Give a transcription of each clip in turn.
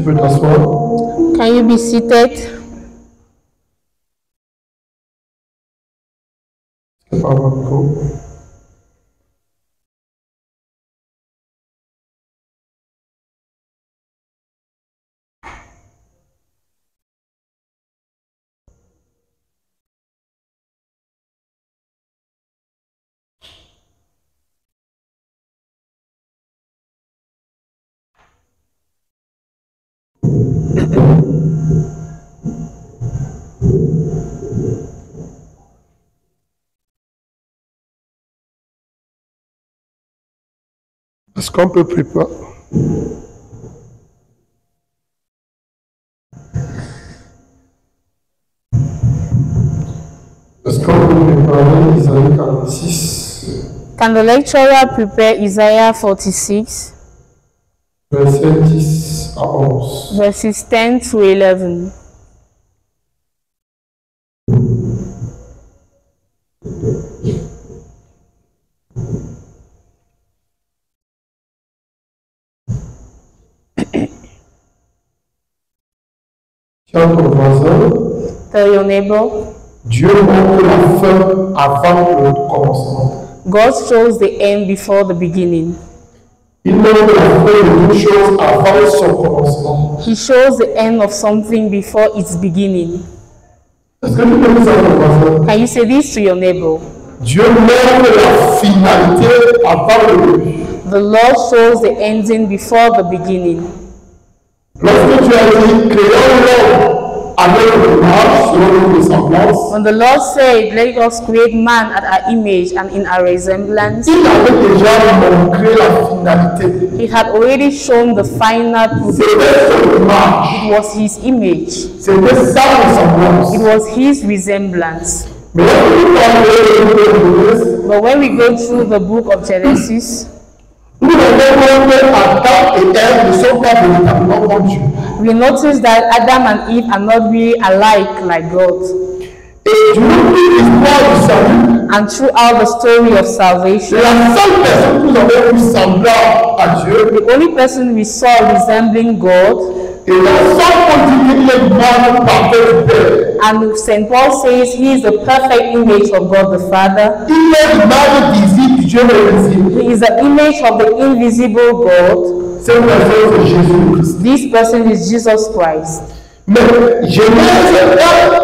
peux t'asseoir. Can you be seated? C'est pas un micro. Est-ce qu'on peut préparer? Est-ce qu'on peut préparer Isaïe 46, Can the lecturer prepare Isaiah 46, verset 10 à 11? verses 10 to 11? Tiens ton voisin, Tell your neighbor, Dieu montre la fin avant le commencement. God shows the end before the beginning. Il montre la fin de toute chose avant son commencement. He shows the end of something before its beginning. Est-ce que tu peux dire ça à ton voisin? Can you say this to your neighbor? Dieu montre la finalité avant le début. The Lord shows the ending before the beginning. Lorsque tu as dit, créons l'homme à notre image, selon notre ressemblance, When the Lord said, let us create man at our image and in our resemblance, il avait déjà montré la finalité. He had already shown the final product. C'était son image, It was His image. c'était sa ressemblance. It was His resemblance. Mais lorsque tu parles de Genèse, But when we go through the book of Genesis, nous avons que Adam et Ève ne sont pas véritablement comme Dieu. we notice that Adam and Eve are not really alike like God. Et durant toute l'histoire du salut, And throughout the story of salvation, la seule personne que nous avons vu semblable à Dieu, the only person we saw resembling God, et la seule qu'on dit qu'il est l'image parfaite du Père, and St. Paul says He is the perfect image of God the Father. il est l'image visible du Dieu invisible. He is the image of the invisible God. Cette personne, c'est Jésus-Christ. This person is Jesus Christ. Mais Genèse 1,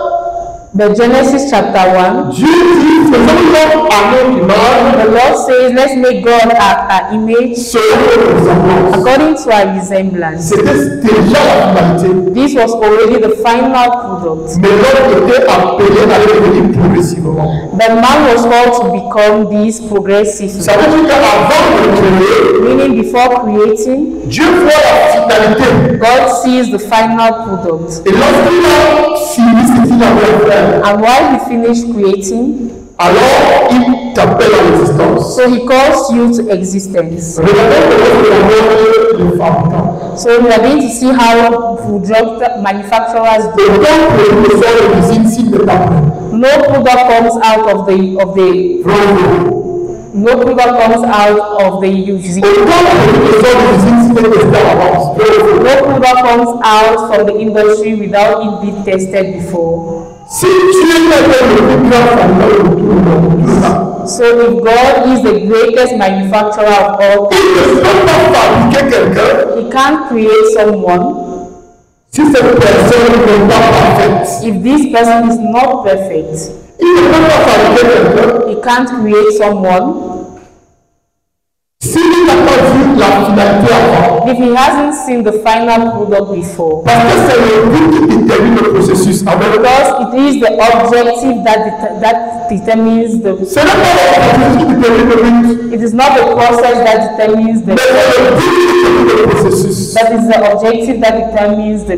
But Genesis chapter 1, Dieu dit, faisons-le à notre image, the Lord says, let's make God our image selon notre ressemblance. according to our resemblance. C'était déjà la finalité. This was already the final product. Mais l'homme était appelé à devenir progressivement. But man was called to become this progressively. Ça veut dire qu'avant de créer, Meaning before creating, Dieu voit la finalité. God sees the final product. Et lorsqu'il a fini ce qu'il avait fait, And while He finished creating, alors il t'appelle à l'existence. so He calls you to existence. Regardez comment le fabricant. So we are going to see how product manufacturers Et do. donc le sort de l'usine s'il n'est pas prêt. No product comes out of the Bravo. no product comes out of the using. Autant que le sort de l'usine s'il est testé à l'avance. Bravo. No product comes out from the industry without it being tested before. Si tu es le plus grand fabricant de tout le So if God is the greatest manufacturer of all il ne peut pas fabriquer quelqu'un He can't create someone si cette personne n'est pas parfaite. if this person is not perfect. Il ne peut pas fabriquer quelqu'un He can't create someone s'il n'a pas vu la finalité avant. if he hasn't seen the final product before. Parce que c'est le but qui détermine le processus. Amen. Because it is the objective that determines the. Ce n'est pas le processus qui détermine le but, It is not the process that determines the. mais c'est le but qui détermine le processus. That is the objective that determines the.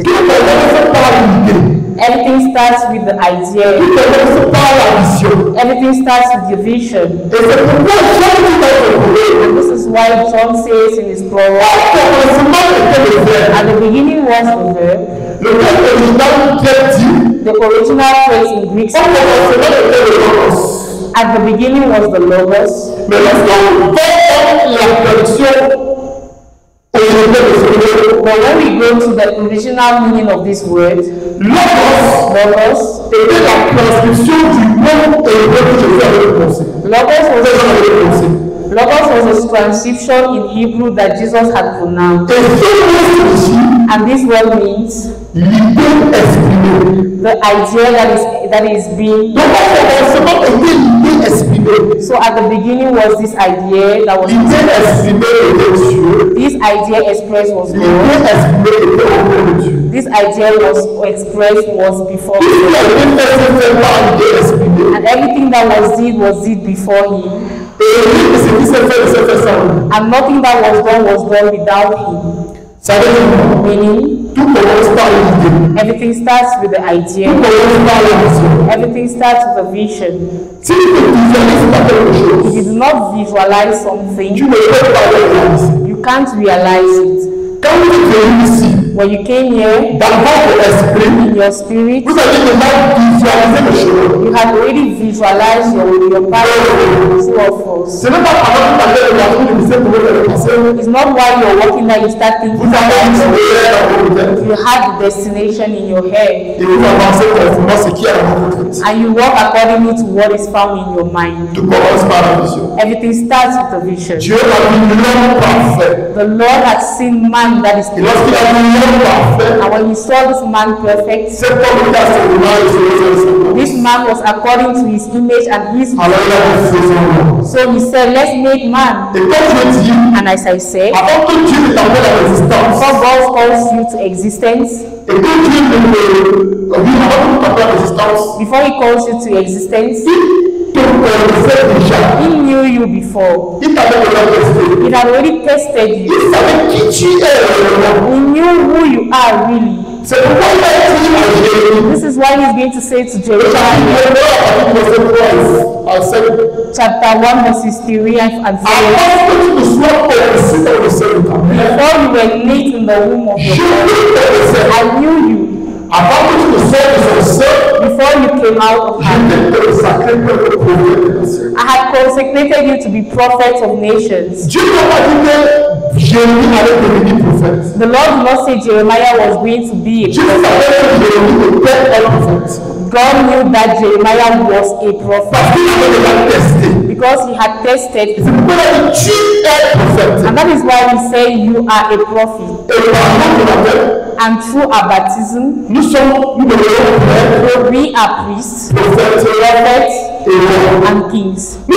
Tout commence par l'idée. Everything starts with the idea. Tout commence par la vision. Everything starts with the vision. Et c'est pourquoi Jean dit dans le proverbe, And this is why John says in his au proverb, commencement était le verbe. at the beginning was the verb. Le verbe original grec dit, The original phrase in Greek au says, commencement était le logos. at the beginning was the Logos. Mais lorsqu'on va la traduction But when we go to the original meaning of this word, logos était la transcription du nom hébreu que Jésus avait prononcé. Logos was a transcription in Hebrew that Jesus had pronounced. And this word means l'idée exprimée. The idea that is being. Donc, l'idée exprimée. So at the beginning was this idea that was. L'idée exprimée était Dieu. This idea expressed was God. L'idée exprimée était auprès de Dieu. This idea was expressed was before God. And everything that was did before Him. And nothing that was done without Him. Meaning, everything starts with the idea. Everything starts with a vision. If you do not visualize something, you can't realize it. When you came here, in your spirit, you had already visualized your past true or false. It's not while you're walking that you start thinking about it. You have the destination in your head. And you walk accordingly to what is found in your mind. Everything starts with a vision. The Lord had seen man that is perfect. And when he saw this man perfect, this man was according to his image and his image. So he said, let's make man. And as I said, before God calls you to existence, before he calls you to existence, he knew you before. He had already tested you. He knew who you are really. This is why he's going to say to Jeremiah, chapter 1 verses 3 and 4. Before you were laid in the womb of your mother, I knew you. Before you came out of her, I had consecrated you to be prophet of nations. The Lord did not say Jeremiah was going to be a prophet. God knew that Jeremiah was a prophet because he had tested him. And that is why we say you are a prophet. And through our baptism, we are priests, prophets, and kings. We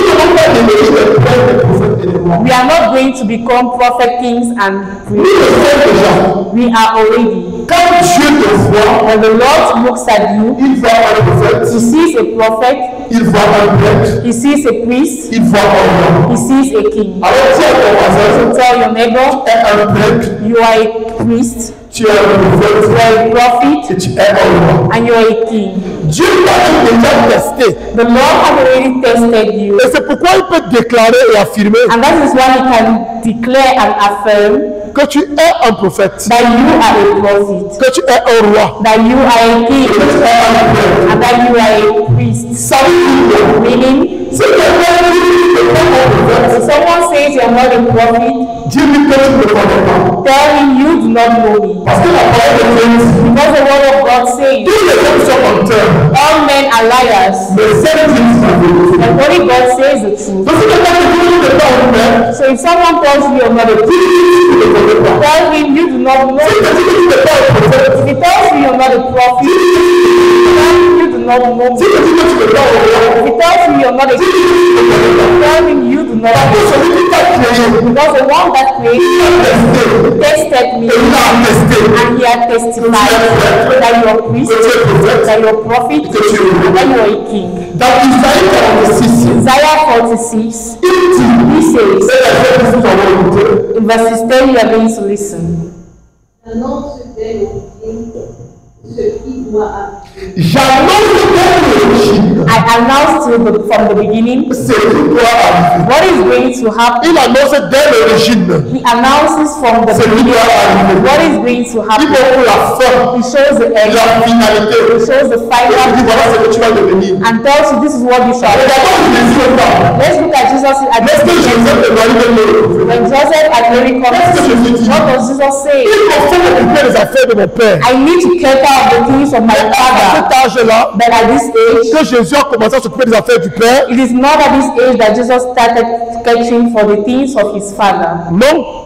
are not going to become prophet, kings, and priests. We are already. When the Lord looks at you, he sees a prophet, he sees a priest, he sees a king. So tell your neighbor, you are a priest, you are a prophet, and you are a king. The Lord has already tested you. Et c'est pourquoi il peut déclarer et affirmer and that is why he can declare and affirm que tu es un prophète, that you are a prophet, que tu es un roi, that you are a king, and that you are a priest. Meaning, if someone says you are not a prophet, tell him you do not know me. Because the word of God says, all men are liars, and only God says the truth. So if someone tells you you are not a prophet, tell him you do not know me. If he tells you you are not a prophet, tell him you do not know me. If he tells you you are not a king, tell him you do not know me. Because the one that created tested me, and he had testified that you are a priest, that you are a prophet, and that you are a king. Isaiah 46, he says, in verses 10 you are going to listen. I announced from the beginning what is going to happen. He announces from the beginning what is going to happen. He shows the end. He shows the final and tells you this is what you shall do. Let's look at Jesus at this. When Joseph and Mary come Qu'est-ce que to Jésus Jesus, dit? what does Jesus say? Il faut m'occuper des affaires de mon Père. I need to care of the things of my À Father. cet âge-là, But at this age, que Jésus a commencé à s'occuper des affaires du Père, it is not at this age that Jesus started catching for the things of his Father. non.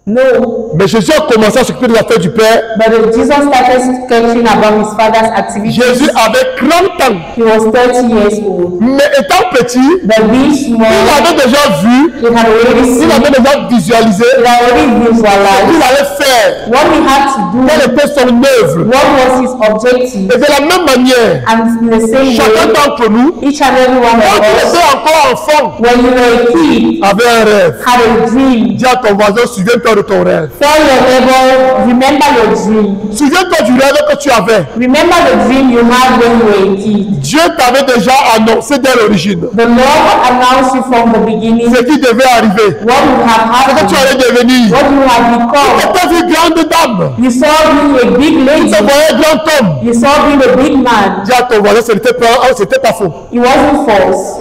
No. Mais Jésus a commencé à s'occuper des affaires du Père. But Jesus started catching about his Father's activities. Jésus avait 30 ans. He was 30 years old. Mais étant petit, But being small, il avait déjà vu, he had already il seen, avait déjà visualisé he had already ce qu'il visualized allait faire. what he had to do, Quelle était son œuvre. what was his objective. Et de la même manière, And in the same chacun way, d'entre nous, each and every one quand of il us, était encore enfant, when you were a kid, avait un rêve. had a dream. Dis à ton voisin, souviens-toi de ton rêve. Tell your neighbor, remember your dream. Souviens-toi du rêve que tu avais. Remember the dream you had when you were a kid. Dieu t'avait déjà annoncé dès l'origine The Lord announced you from the beginning ce qui devait arriver, what would have ce que tu happened, allais devenir. what you had Tu become. t'as vu grande dame, You saw being a big tu lady. te voyais grand homme. You saw being a big man. Dis à ton voisin, c'était pas faux. It wasn't false.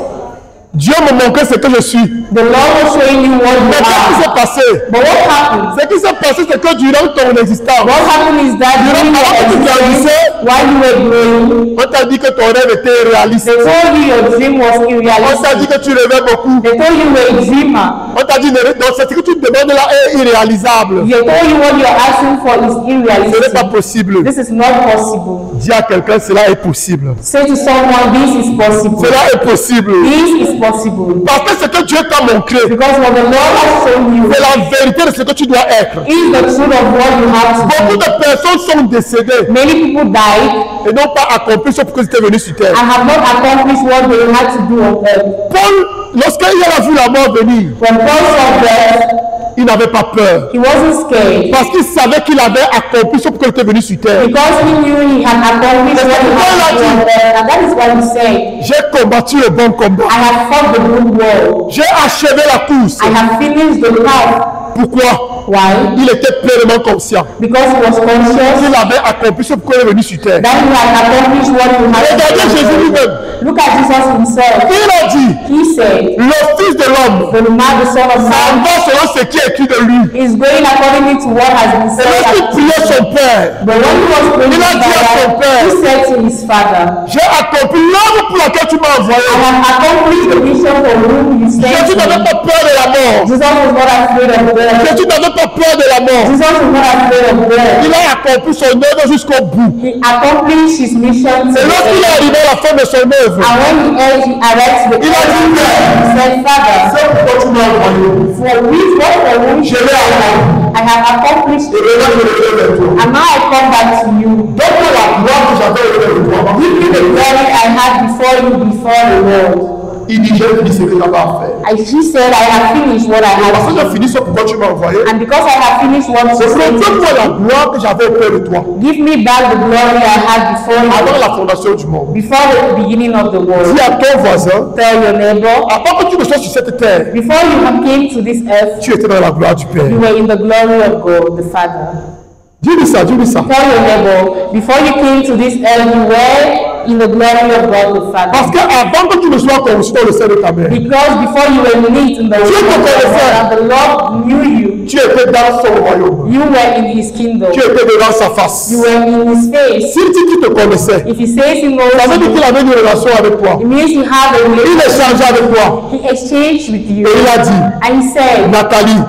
Dieu me montrait ce que je suis. The Lord was showing you what you Mais qu'est-ce qui s'est are. passé? But what happened? Ce qui s'est passé, c'est que durant ton existence, What happened is that during your existence, while you were growing, on t'a dit que ton rêve était réaliste. they told you your dream was On t'a dit unrealistic. que tu rêvais beaucoup. They told you you were a dreamer. On t'a dit, non, c'est ce que tu demandes là est irréalisable. They told you what you're asking for is Ce n'est pas unrealistic. possible. This is not possible. Dis à quelqu'un, cela est possible. Say to someone, this is possible. Cela est possible. This is possible. Parce que ce que Dieu t'a montré, Because what the Lord has shown you c'est la vérité de ce que tu dois être. is the truth of what you have to Beaucoup do. de personnes sont décédées Many people died et n'ont pas accompli ce pour que c'était venu sur terre. and have not accomplished what they had to do on earth. Paul, lorsqu'il a vu la mort venir, When Paul saw death, il n'avait pas peur. he wasn't scared Parce qu'il savait qu'il avait accompli ce pour que il était venu sur terre. because he knew he had accomplished what he had to do on earth. And that is why he said, J'ai combattu le bon combat. I have fought the good war. J'ai achevé la course. I have finished the path. Pourquoi? Why? Il était pleinement conscient Because he was conscious qu'il avait accompli ce pour qu'il est venu sur terre. that he had accomplished what he had Regardez to Jésus do. lui-même. Look at Jesus himself. Il a dit, He said, le Fils de l'homme the man, the son of s'en man, va selon ce qui est écrit de lui. is going according to what has been Et said. lorsqu'il priait son Père, But when he was praying Il a to dit à son Father, père, he said to his father, j'ai accompli l'œuvre pour laquelle tu m'as envoyé. I have accomplished the mission for whom you sent Jésus n'avait me. pas peur de la mort. Jesus was not afraid of death. Jésus n'avait pas peur de la mort. Jesus was not afraid of death. Il a accompli son œuvre jusqu'au bout. He accomplished his mission to Et the lorsqu'il est end. arrivé à la fin de son œuvre, And when he arrived to the Il a dit, end, he said, Father, c'est pourquoi tu m'as envoyé. for which what for whom Je l'ai accompli. I have accomplished Et it. maintenant je reviens vers toi. And now I come back to you. Donne-moi la gloire que j'avais auprès de toi. Give me the glory I had before you, before the world. Il dit, j'ai fini ce que j'avais à faire. And he said, I have finished what I Parce que had. j'ai fini ce pourquoi tu m'as envoyé. And because I have finished what you sent me, Donne-moi la gloire que j'avais auprès de toi. give me back the glory I had before Avant you, la fondation du monde. before the beginning of the world. Dis à ton voisin, Tell your neighbor, avant que tu ne sois sur cette terre, before you came to this earth, tu étais dans la gloire du Père. you were in the glory of God, the Father. Dis-lui ça, dis-lui ça. Tell your neighbor, before you came to this earth, you were in the glory of God, the Parce Father. qu'avant que tu ne sois conçu dans le sein de ta mère, Because before you were knit in the Dieu te womb of the connaissait. Lord, and the Lord knew you, tu étais dans son royaume. you were in His kingdom. Tu étais devant sa face. You were in His face. S'il dit qu'il te connaissait, If He says He knows ça veut dire you, qu'il avait une relation avec toi. it means He had a Il relationship. échangeait avec toi. He exchanged with you. Et il a dit, And He said, Nathalie,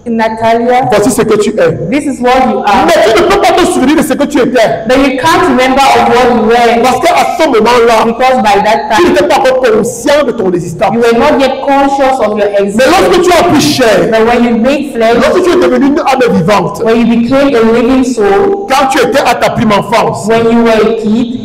Natalia, voici ce que tu es. this is what you are. Mais tu ne peux pas te souvenir de ce que tu étais. But you can't remember of what you were Parce qu'à ce moment-là, because by that tu time n'étais pas encore conscient de ton existence. you were not yet conscious of your Mais existence. lorsque tu as pris chair, But when you made flesh, lorsque tu es devenu une âme vivante, when you became a living soul, quand tu étais à ta prime enfance, when you were a kid,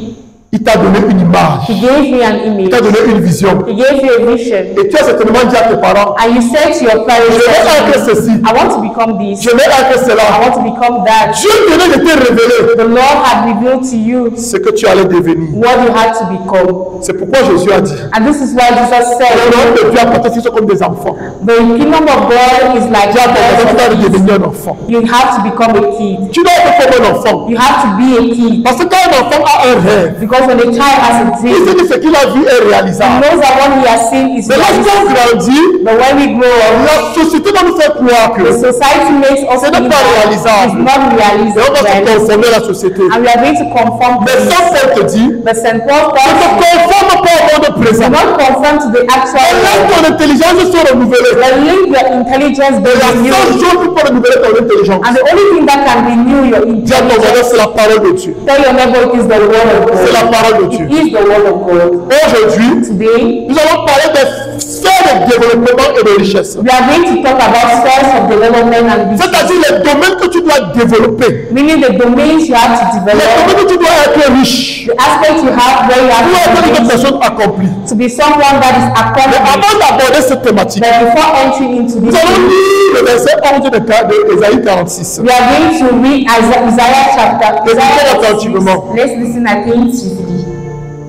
il t'a donné une image, He gave me an il image. t'a donné une vision. He gave you a vision. Et tu as certainement dit à tes parents, And you said to your parents, je vais être ceci, I want to become this. je vais être I cela. want to become that. Dieu venait de te révéler The Lord had revealed to you ce que tu allais devenir. what you had to become. C'est pourquoi Jésus a dit, And this is why Jesus le said, royaume de Dieu appartient qu'ils sont comme des enfants. the kingdom of God is like Dis à ton voisin, tu dois that. devenir un enfant. You have to become a kid. Tu dois être comme un enfant. You have to be a kid. Parce que quand un enfant a un rêve, Because Because when a child has a il dream, sait que ce qu'il a vu est he réalisable. knows that what he has seen is Mais lorsqu'on realistic. grandit, But when we grow up, la société va nous faire croire que the society makes us Ce n'est think pas that réalisable. it's not on va se realistic. conformer à la société. And we are going to conform to Mais this. Saint Paul te dit, But St. Paul ne te tells us, conforme pas au monde do présent. not conform to the actual Et laisse world. ton intelligence se renouveler. But link your intelligence Et la with seule you. chose qui peut renouveler ton intelligence, And the only thing that can renew your dis à ton voisin, intelligence, c'est la parole de Dieu. tell your neighbor it is the word of C'est la God. parole de It Dieu. is the word of God. Aujourd'hui, Today, nous allons parler des sphères de développement et de richesse. we are going to talk about spheres of development and business, C'est-à-dire les domaines que tu dois développer. meaning the domains you have to Les develop, domaines que tu dois être riche. the aspects you have where you Tu dois have être une to personne accomplie. be someone that is Mais accomplished. avant d'aborder cette thématique, But before entering into nous this, allons lire le verset 11 de Ésaïe 46. we are going to read Isaiah chapter. Écoutez attentivement. Let's listen attentively.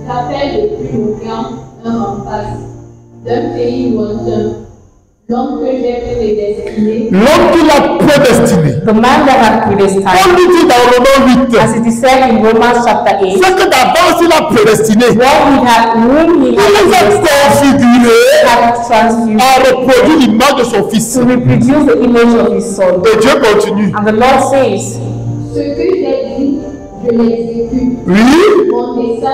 J'appelle depuis l'Orient un rempart, d'un pays lointain, l'homme que j'ai prédestiné, L'homme qu'il a prédestiné. The man that had On predestined, lui dit dans Romains 8, as it is said in Romans chapter 8, c'est que d'avance il a prédestiné. whom he Il les a had configurés transfused à reproduire l'image de son fils. to reproduce the image of his son. Et Dieu continue. And the Lord says, ce que j'ai dit, je l'exécute, Oui, mon dessein,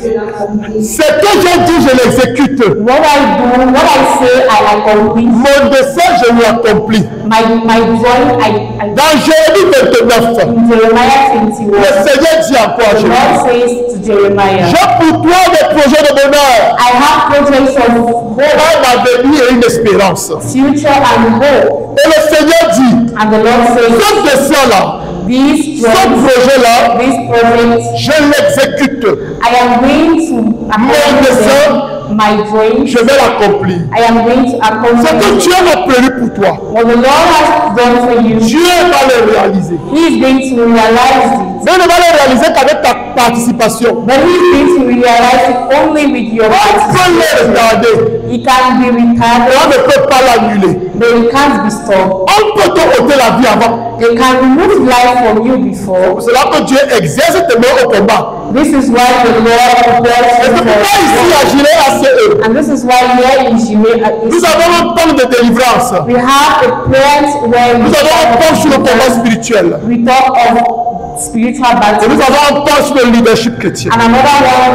je l'accomplis. ce que j'ai dit, je l'exécute. what I do, what I say, I accomplish. Mon dessein, je l'accomplis. My drawing, I Dans Jérémie 29, in Jeremiah le 21, Seigneur dit encore à the Jérémie, Lord says to Jeremiah, j'ai pour toi des projets de bonheur, I have projects of hope, un avenir et une espérance. future and hope. Et le Seigneur dit, And the Lord says, ce dessein-là, these ce drawings, projet-là, these projects, je l'exécute. I am going to accomplish them. My dreams, Je vais l'accomplir. I am going to Ce que accomplish. Dieu a prévu pour toi, What the Lord has done for you, Dieu va le réaliser. He is going to realize it. Dieu ne va le réaliser qu'avec ta participation. But He is going to realize it only with your On peut participation. le regarder, It can be mais retarded, on ne peut pas l'annuler. but it can't be stopped. On peut te ôter la vie avant. They can remove life from you before. C'est là que Dieu exerce tes mains au combat. This is why the Lord Et prepares c'est you pourquoi ici for. à Gilet ACE, And this is why here in Jimmy, nous avons un temps de délivrance. we have a place where Nous avons un temps sur le combat spirituel. we talk of spiritual Et battles, nous avons un temps sur le leadership chrétien. and another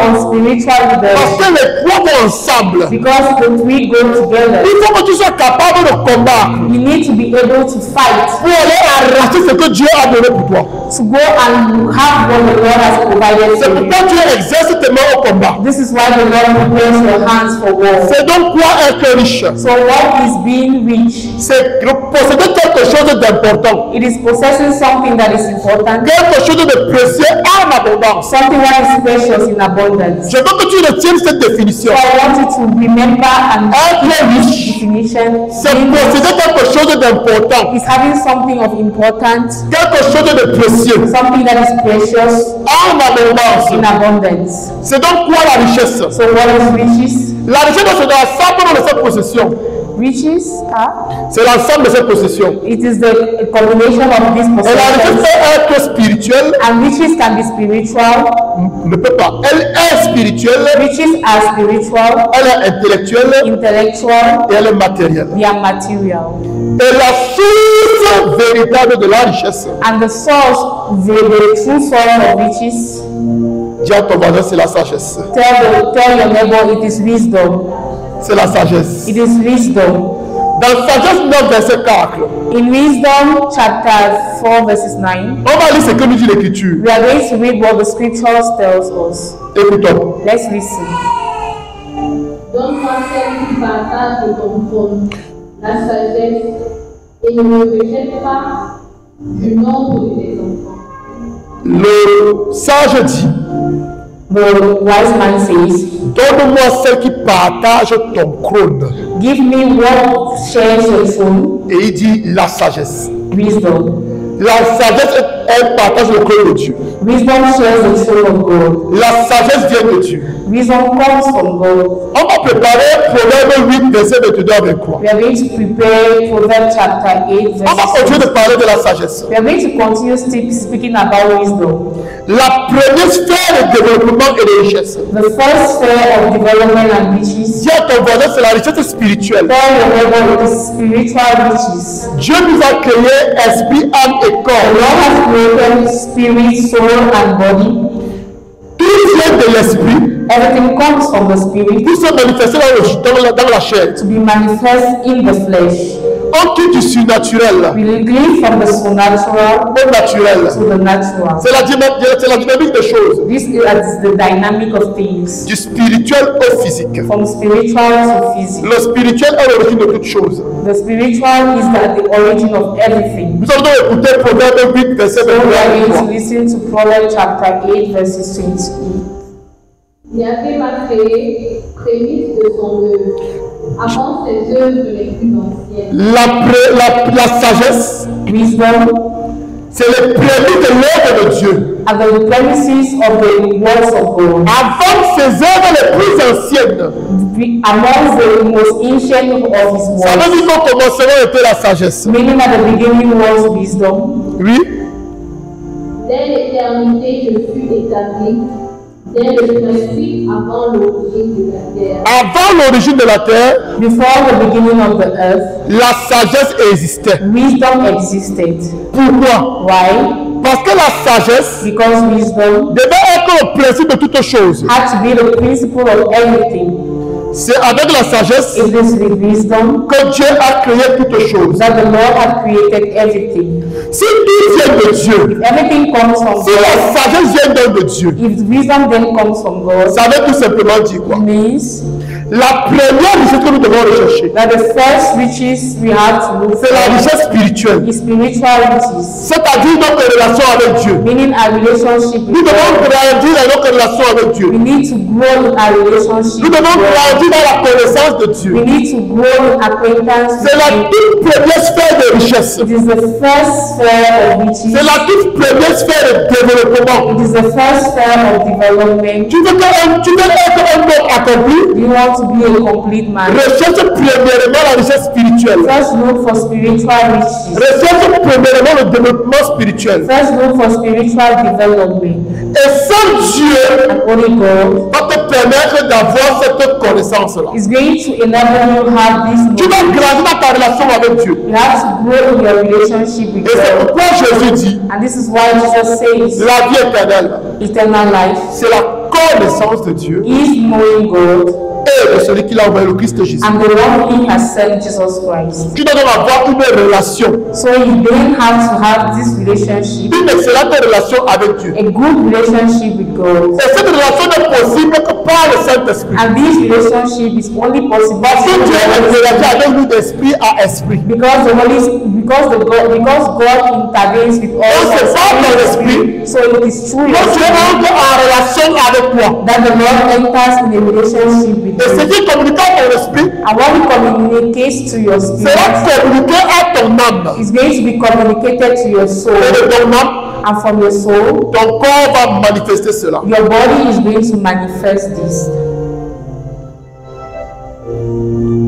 one on spiritual Parce leadership. que les trois vont ensemble. Because the three go together. Il faut que tu sois capable de combattre You need to be able to fight, pour aller arracher ce que Dieu a donné pour toi. to go and have what the Lord has provided C'est for you. pourquoi Dieu exerce tes mains au combat. This is why the Lord prepares your hands for war. C'est donc quoi être riche? So what is being rich? C'est posséder quelque chose d'important. It is possessing something that is important, Quelque chose de précieux en abondance. something that is precious in abundance. Je veux que tu retiennes cette définition. So I want you to remember and Être riche, definition c'est posséder quelque chose d'important. is having something of importance, Quelque chose de précieux something that is precious en abondance. in abundance. C'est donc quoi la richesse? So what is riches? La richesse, c'est l'ensemble de ses possessions. Riches are, C'est l'ensemble de ses possessions. it is the combination of these Et la richesse possessions. peut être spirituelle, And riches can be spiritual, ne peut pas. Elle est spirituelle, riches are spiritual, elle est intellectuelle intellectual, et elle est matérielle. they are material. Et la source véritable de la richesse, And the source, the true source of riches, dis à ton voisin, c'est la sagesse. tell your neighbor it is wisdom. C'est la sagesse. It is wisdom. Dans Sagesse 9, verset 4, In Wisdom chapter 4 verses 9, on va lire ce que nous dit l'Écriture. we are going to read what the scriptures tells us. Écoutons. Let's listen. Donne-moi celle qui partage de ton trône, la sagesse, et ne me rejette pas du nombre de tes enfants. Le sage dit, The wise man says, donne-moi celle qui partage ton trône. give me what shares your throne, Et il dit la sagesse. wisdom. La sagesse est elle partage le cœur de Dieu. Wisdom shares the truth of God. La sagesse vient de Dieu. Wisdom comes from God. On va préparer Proverbe 8, verset 22 à 23. We are going to prepare Proverbs chapter 8, On va continuer de parler de la sagesse. We are going to continue speaking about wisdom. La première sphère de développement et de richesse. The first sphere of development and riches. Dis à ton voisin, c'est la richesse spirituelle. Tell your neighbor it is spiritual riches. Dieu nous a créé esprit, âme et The corps. Lord has created spirit, soul, and body. Tout vient de l'esprit Everything comes from the spirit pour se manifester dans la chair. to be manifest in the flesh. On quitte du surnaturel We live from the supernatural au naturel. to the natural. C'est la dynamique des choses. This is the dynamic of things. Du spirituel au physique. From spiritual to physical. Le spirituel est l'origine de toute chose. The spiritual is the origin of everything. Nous allons écouter Proverbe 8, verset So we are going 23. to listen to Proverbs chapter 8, verses 28. Yahvé m'a créé, prémisse de son œuvre, avant ses œuvres les plus anciennes. La sagesse, Wisdom c'est le prémisse de l'œuvre de Dieu. are the premises of the words of God. Avant ses œuvres les plus anciennes. Among the most ancient of his Ça veut words. dire qu'au commencement était la sagesse. Meaning at the beginning was wisdom. Oui. Dès l'éternité, je fus établi, dès le principe avant l'origine de la terre. Avant l'origine de la terre, Before the beginning of the earth, la sagesse existait. wisdom existed. Pourquoi? Why? Parce que la sagesse Because wisdom devait être le principe de toute chose. had to be the principle of everything. C'est avec la sagesse It is with wisdom que Dieu a créé toute chose. that the Lord had created everything. Si tout vient de Dieu, Everything comes from si la God. sagesse vient donc de Dieu, If wisdom then comes from God, ça veut tout simplement dire quoi? it means La première richesse que nous devons rechercher, that the first riches we have to look c'est la for richesse spirituelle. is spiritual riches, C'est-à-dire notre relation avec Dieu. meaning our relationship Nous with devons God. grandir dans notre relation avec Dieu. We need to grow in our relationship Nous with devons God. grandir dans la connaissance de We Dieu. need to grow in acquaintance with C'est la Him. toute première sphère de richesse. It is the first sphere of riches. C'est la toute première sphère de développement. It is the first sphere of development. Tu veux être un homme accompli? You want to be a complete man. Recherche premièrement la richesse spirituelle. First look for spiritual riches. Recherche premièrement le développement spirituel. First look for spiritual development. Et seul Dieu And only God va te permettre d'avoir cette connaissance-là. is going to enable you to have this Tu knowledge. vas grandir dans ta relation avec Dieu. You have to grow in your relationship with Et c'est God. pourquoi Jésus dit, And this is why Jesus says la vie éternelle, eternal life c'est la connaissance de Dieu is knowing God et de celui qui l'a envoyé, le Christ Jésus. and the one He has sent, Jesus Christ. Tu dois donc avoir une relation, So you then have to have this relationship, une excellente relation avec Dieu. a good relationship with God. Et cette relation n'est possible que par le Saint-Esprit. And this relationship is only possible Parce que Dieu interagit avec nous d'esprit à esprit. because God intervenes with Donc us c'est par ton as esprit. spirit. So it is through your Quand Dieu spirit entre en relation avec toi. that the Lord enters in a relationship with Et ce you. qui communique à ton esprit And what He communicates to your spirit sera communiqué à ton âme. is going to be communicated to your soul, Et de ton âme, and from your soul, ton corps va manifester cela. your body is going to manifest this.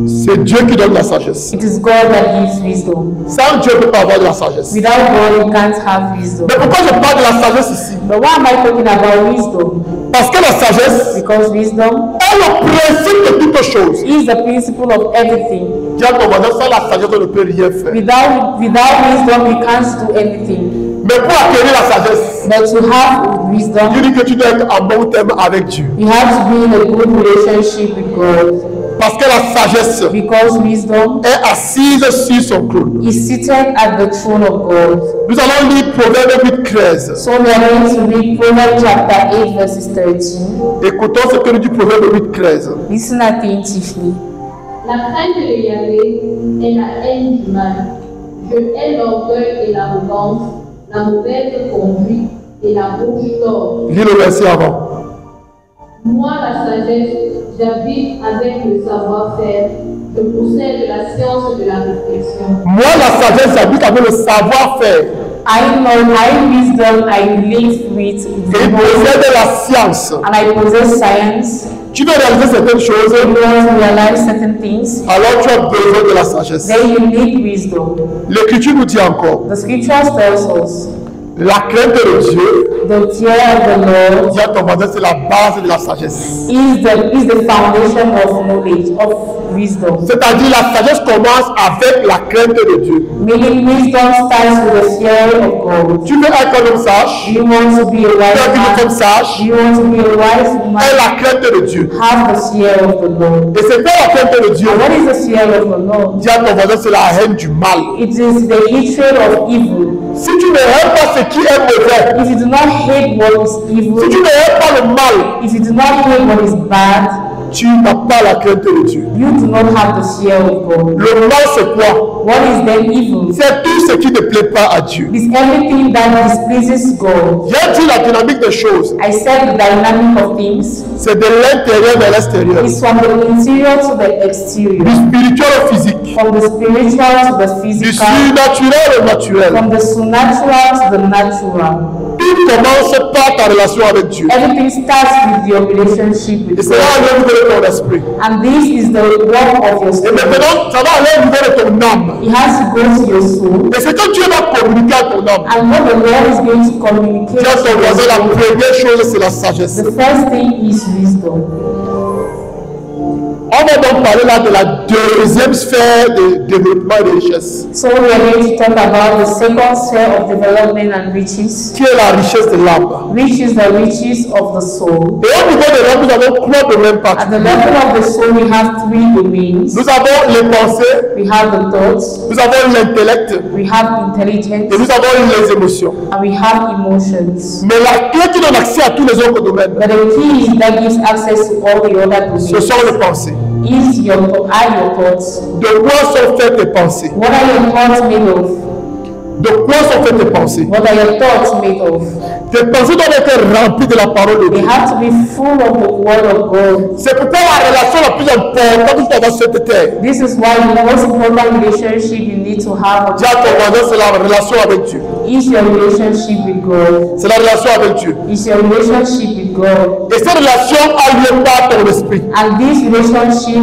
C'est Dieu qui donne la sagesse. It is God that gives wisdom. Sans Dieu, on ne peut pas avoir de la sagesse. Without God, you can't have wisdom. Mais pourquoi je parle de la sagesse ici? But why am I talking about wisdom? Parce que la sagesse Because wisdom est le principe de toute chose. is the principle of everything. Dis à ton voisin, sans la sagesse, on ne peut rien faire. Without wisdom, you can't do anything. Mais pour acquérir la sagesse, But to have Dieu wisdom, dit que tu dois être en bon terme avec Dieu. you have to be in a good relationship with God. Parce que la sagesse Because wisdom est assise sur son trône. is seated at the throne of God. Nous allons lire Proverbe 8:13. So we are going to read Proverbs chapter 8, verses 13. Écoutons ce que nous dit Proverbe 8:13. Listen attentively. La crainte de Yahvé est la haine du mal. Je hais l'orgueil et l'arrogance, la mauvaise conduite et la bouche d'or. Lis le verset avant. Moi, la sagesse, j'habite avec le savoir-faire. Je possède la science de la réflexion. Moi, la sagesse, j'habite avec le savoir-faire. wisdom I live with. Et il possède la science. And I possess science. Tu veux réaliser certaines choses. You want to realize certain things. Alors tu as besoin de la sagesse. Then you need wisdom. L'Écriture nous dit encore. The scriptures tells us. La crainte de Dieu. The fear of the Lord. Dis à ton voisin, c'est la base de la sagesse. Is the foundation of knowledge, of wisdom. C'est-à-dire la sagesse commence avec la crainte de Dieu. Meaning wisdom starts with the fear of God. Tu veux être un homme sage. You want to be a wise Tu veux être une man. femme sage. You want to be a wise woman. Et la crainte de Dieu. Have the fear of the Lord. Et c'est quoi la crainte de Dieu? And what is the fear of the Lord? Dis à ton voisin, c'est la haine du mal. It is the hatred of evil. Si tu ne aimes pas ce qui est mauvais, If you do not hate what is evil, si tu ne aimes pas le mal, if you do not hate what is bad, tu n'as pas la crainte de Dieu. you do not have the fear of God. Le mal, c'est quoi? What is then evil? C'est tout ce qui ne plaît pas à Dieu. It is everything that displeases God. J'ai dit la dynamique des choses. I said the dynamic of things C'est de l'intérieur vers l'extérieur. is from the interior to the exterior, Du spirituel au physique. from the spiritual to the Du physical, surnaturel au naturel. from the supernatural to the natural. Tout commence par ta relation avec Dieu. Everything starts with your relationship Et with c'est là God. au niveau de ton esprit. And this is the work of your Et spirit. maintenant, ça va aller au niveau de ton âme. It has to go to your soul. Et c'est que Dieu va communiquer à ton âme. And what the Lord is going to communicate Dis à to ton voisin, la your soul. première chose, c'est la sagesse. The first thing is wisdom. On va donc parler là de la deuxième sphère de développement et de richesse, So we are going to talk about the second sphere of development and riches, qui est la richesse de l'âme. which is the riches of the soul. Et au niveau de l'âme, nous avons trois domaines At the particuliers. level of the soul, we have three domains. Nous avons les pensées, We have the thoughts, nous avons l'intellect we have intelligence, et nous avons les émotions. and we have emotions. Mais la clé qui donne accès à tous les autres domaines, But the key that gives access to all the other ce domains sont les pensées. is are your thoughts. De quoi sont faites tes pensées? What are your thoughts made of? De quoi sont faites tes pensées? What are your thoughts made of? Tes pensées doivent être remplies de la parole de They Dieu. have to be full of the word of God. C'est pourquoi la relation la plus importante que tu as sur cette terre, This is why the most important relationship you need to have dis à ton voisin, c'est la relation avec Dieu. is your relationship with God. C'est la relation avec Dieu. Is your relationship with God. Et cette relation a lieu par ton esprit. And this relationship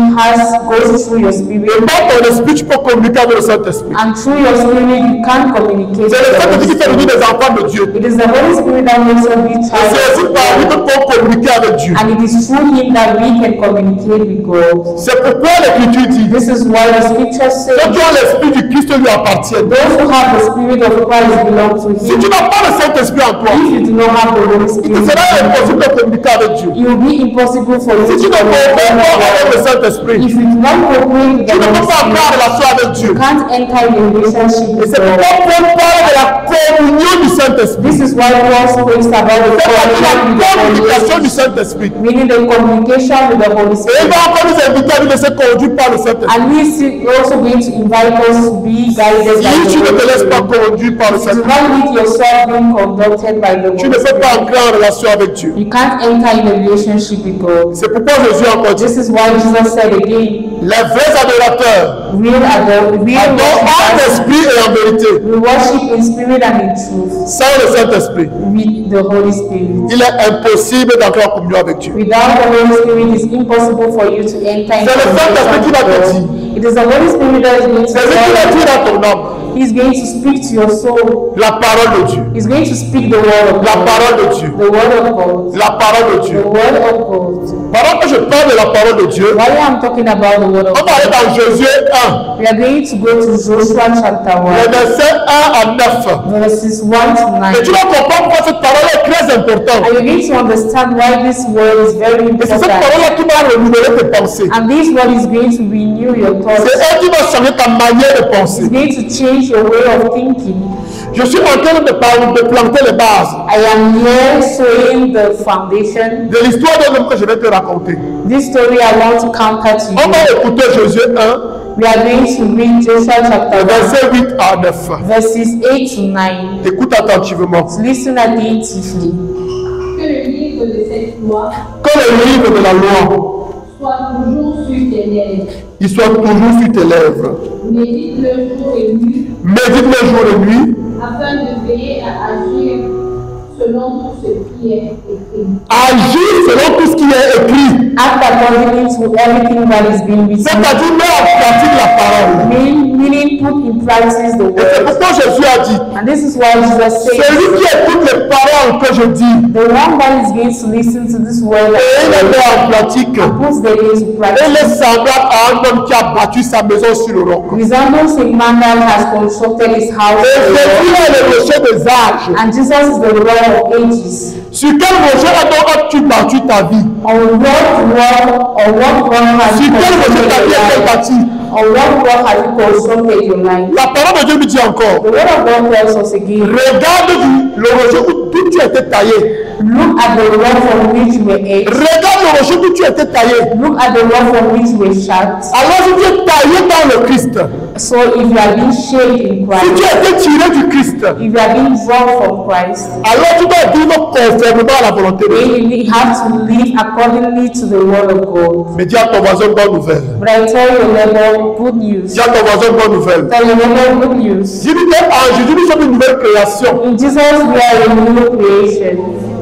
goes through your Et spirit. par ton esprit, tu peux communiquer avec le Saint-Esprit. And through your spirit you can communicate C'est le with Saint-Esprit qui fait venir God. des enfants de Dieu. It is the Holy Spirit that makes us be Et c'est child aussi of par lui que God. nous pouvons communiquer avec Dieu. And it is through him that we can communicate with God. C'est pourquoi l'Écriture dit, This is why the scripture ceux says qui ont l'Esprit du Christ lui appartiennent. those who have the spirit of Christ belong to Si him. tu n'as pas le Saint-Esprit en toi, If you do not have the Holy il Spirit, te sera impossible de communiquer avec Dieu. it will be impossible for Si you tu to ne comprends communicate pas with avec le God. Saint-Esprit, If you do not cooperate with tu the ne peux Holy pas entrer en Spirit, relation avec Dieu. you can't enter in a relationship Et with c'est pourquoi God. Paul parle de la communion du Saint-Esprit. This is why Paul speaks about the C'est-à-dire la communion with the Holy communication du Spirit, Saint-Esprit. meaning the communication with the Holy Et il Spirit. va encore nous inviter à nous laisser conduire par le Saint-Esprit. And he is also going to invite us to be guided by Si tu the ne te Holy laisses pas Spirit. conduire par le Do Saint-Esprit, not let yourself being conducted by the tu Holy ne peux pas Spirit. entrer en relation avec Dieu. You can't enter in a relationship with God. C'est pourquoi Jésus a encore dit, This is why Jesus said again, les vrais adorateurs real adorent en worshipers esprit et en vérité, will worship in spirit and in truth sans le Saint-Esprit. with the Holy Spirit. Il est impossible d'entrer en communion avec Dieu. Without the Holy Spirit, it's impossible for you to enter into C'est le Saint-Esprit qui va te God. dire. It is the Holy Spirit that is going to C'est lui qui va tell you. dire dans ton âme He's going to speak to your soul. la parole de Dieu. He's going to speak the word of La God. parole de Dieu. The word of God. La parole de The Dieu. word of God. Pendant que je parle de la parole de Dieu, While I'm talking about the word of on va aller God, dans Josué 1, we are going to go to Joshua chapter les 1, versets 1 à 9. verses 1 to Et tu 9. vas comprendre pourquoi cette parole est très importante. And you're going to understand why this word is very Et c'est cette important. parole-là qui va renouveler tes pensées. And this word is going to renew your thoughts. C'est elle qui va changer ta manière de It's penser. going to change your way of thinking. Je suis en train de planter les bases I am here showing the foundation. de l'histoire d'un homme que je vais te raconter. This story I want to counter to On va you. écouter Josué 1, We are going to read Joshua chapter 1, versets 8 à 9. verses 8 to 9. Écoute attentivement. Listen attentively. Que le livre de cette loi Que le livre de la loi, soit toujours sur tes lèvres. il soit toujours sur tes lèvres. Médite le jour et nuit, Médite le jour et nuit, afin de veiller à agir selon tout ce qui est écrit. Agir selon tout ce qui est écrit. Act according to everything that is being written. C'est-à-dire mettre en pratique la parole. Meaning put in practice the Et c'est word. pourquoi Jésus a dit, And this is why Jesus says, celui qui écoute les paroles que je dis, the one that is going to listen to this word et il les met en pratique, and puts them into il practice est semblable à un homme qui a bâti sa maison sur le roc. resembles a man that has constructed his house Et on the Jésus rock. est le rocher des âges. And Jesus is the Lord of ages. Sur quel rocher as-tu bâti ta vie? On what rock has Sur you quel rocher ta vie constructed est your life? bâtie? On what rock have you constructed your life? La parole de Dieu me dit encore, The word of God tells us again, regarde le rocher où tu étais taillé. look at the rock from which you were edged. Regarde le rocher où tu étais taillé. Look at the rock from which you were shaped. Alors si tu es taillé dans le Christ, So if you are being shaped in si tu Christ, as été tiré du Christ, if you are being drawn from Christ, alors tu dois vivre conformément à la volonté de Dieu. then you have to live accordingly to the word of God. Mais dis à ton voisin bonne nouvelle. But I tell your neighbor good news. Dis à ton voisin bonne nouvelle. Tell your neighbor good news. Dis-lui qu'en Jésus nous sommes une nouvelle création. In Jesus we are a new creation.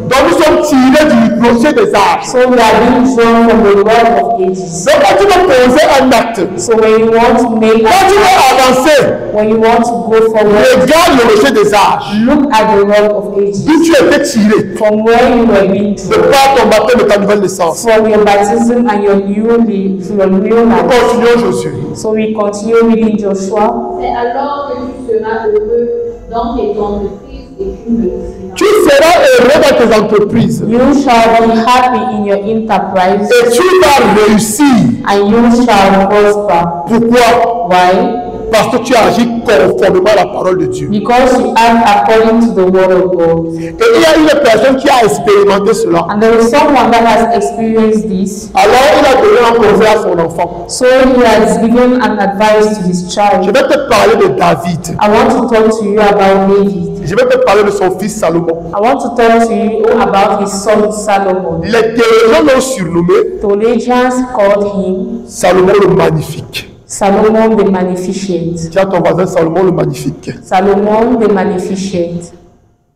Donc nous sommes tirés du rocher des âges. So we are being drawn from the rock of ages. Donc quand tu vas poser un acte, So when you want to make quand tu vas avancer, when you want to go forward, regarde le rocher des âges. look at the rock of ages. D'où tu étais tiré. From where you were being De drawn. par ton baptême et ta nouvelle naissance. From your baptism and your new life. Continuons Josué. So we continue reading Joshua. C'est alors que tu seras heureux dans tes entreprises et tu me diras. Tu seras heureux dans tes entreprises. You shall be happy in your enterprise, Et tu vas réussir. and you shall prosper. Pourquoi? Why? Parce que tu agis conformément à la parole de Dieu. Because you act according to the word of God. Et il y a une personne qui a expérimenté cela. And there is someone that has experienced this. Alors il a donné un conseil à son enfant. So he has given an advice to his Je child. vais te parler de David. I want to talk to you about David. Je vais te parler de son fils Salomon. I want to talk to you about his son Solomon. Les théologiens l'ont surnommé Theologians called him Salomon le Magnifique. Solomon the Magnificent. Dis à ton voisin Salomon le Magnifique. Solomon the Magnificent.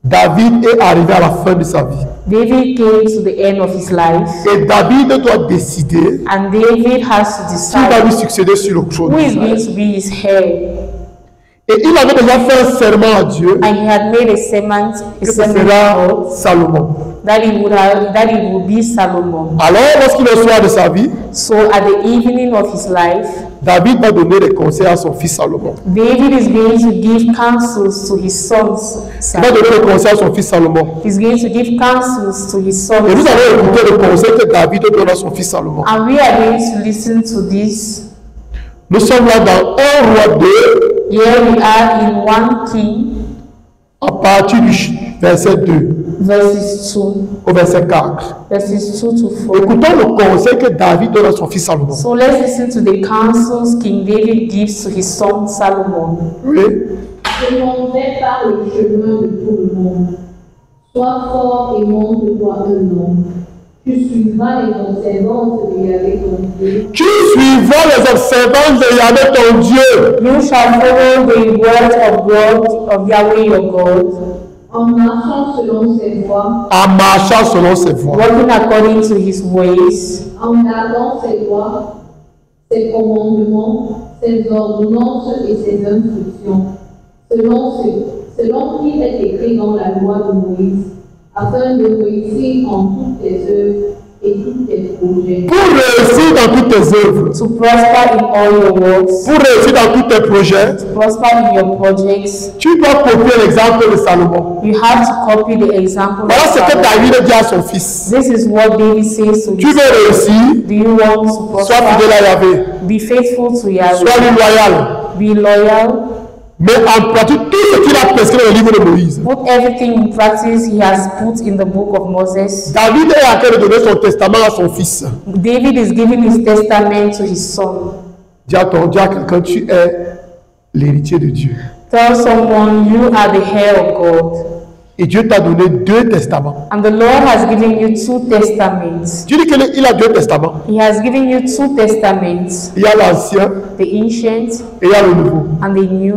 David est arrivé à la fin de sa vie. David came to the end of his life, Et David doit décider and David has to qui va decide lui succéder sur le trône. who is going to be his heir. Et il avait déjà fait un serment à Dieu And he had made a serment que ce to sera God Salomon. that it would be Solomon. Alors, lorsqu'il est au soir de sa vie, So at the evening of his life, David va donner des conseils à son fils Salomon. David is going to give counsels to his sons. Il va donner des conseils à son fils Salomon. He's going to give counsels to his sons. Et vous allez écouter le conseil que David donne à son fils Salomon. And we are going to listen to this. Nous sommes là dans 1 Roi 2, Here we are in 1 King, à partir du verset 2 verses 2, au verset 4. verses 2 to 4. Écoutons le conseil que David donne à son fils Salomon. So let's listen to the counsels King David gives to his son Solomon. Oui. Je m'en vais par le chemin de tout le monde. Sois fort et montre-toi un nom. Tu suivras les observances de Yahvé ton Dieu. Tu suivras les observances de Yahvé ton Dieu You shall follow the word of God, of Yahweh your God, En marchant selon ses voies, en marchant selon ses voies. working according to his ways, en gardant ses lois, ses commandements, ses ordonnances et ses instructions, selon qui est écrit dans la loi de Moïse, afin de réussir en toutes tes œuvres et tous tes projets. Pour réussir dans toutes tes œuvres, to prosper in all your works, pour réussir dans tous tes projets, to prosper in your projects. tu dois copier l'exemple de Salomon. You have to copy the example Voilà of ce que Solomon. David dit à son fils. This is what David says to Tu his veux son. réussir, Do you want to sois fidèle prosper? à Yahvé, Be faithful to sois Yahweh. loyal, Be loyal. mais en pratique tout ce qu'il a prescrit dans le livre de Moïse. Put everything in practice he has put in the book of Moses. David est en train de donner son testament à son fils. David is giving his testament to his son. Dis à quelqu'un, tu es l'héritier de Dieu. Tell someone you are the heir of God. Et Dieu t'a donné 2 testaments. And the Lord has given you 2 testaments. Tu dis qu'il a 2 testaments. He has given you 2 testaments, Il y a l'ancien the ancient et il y a le nouveau. and the new.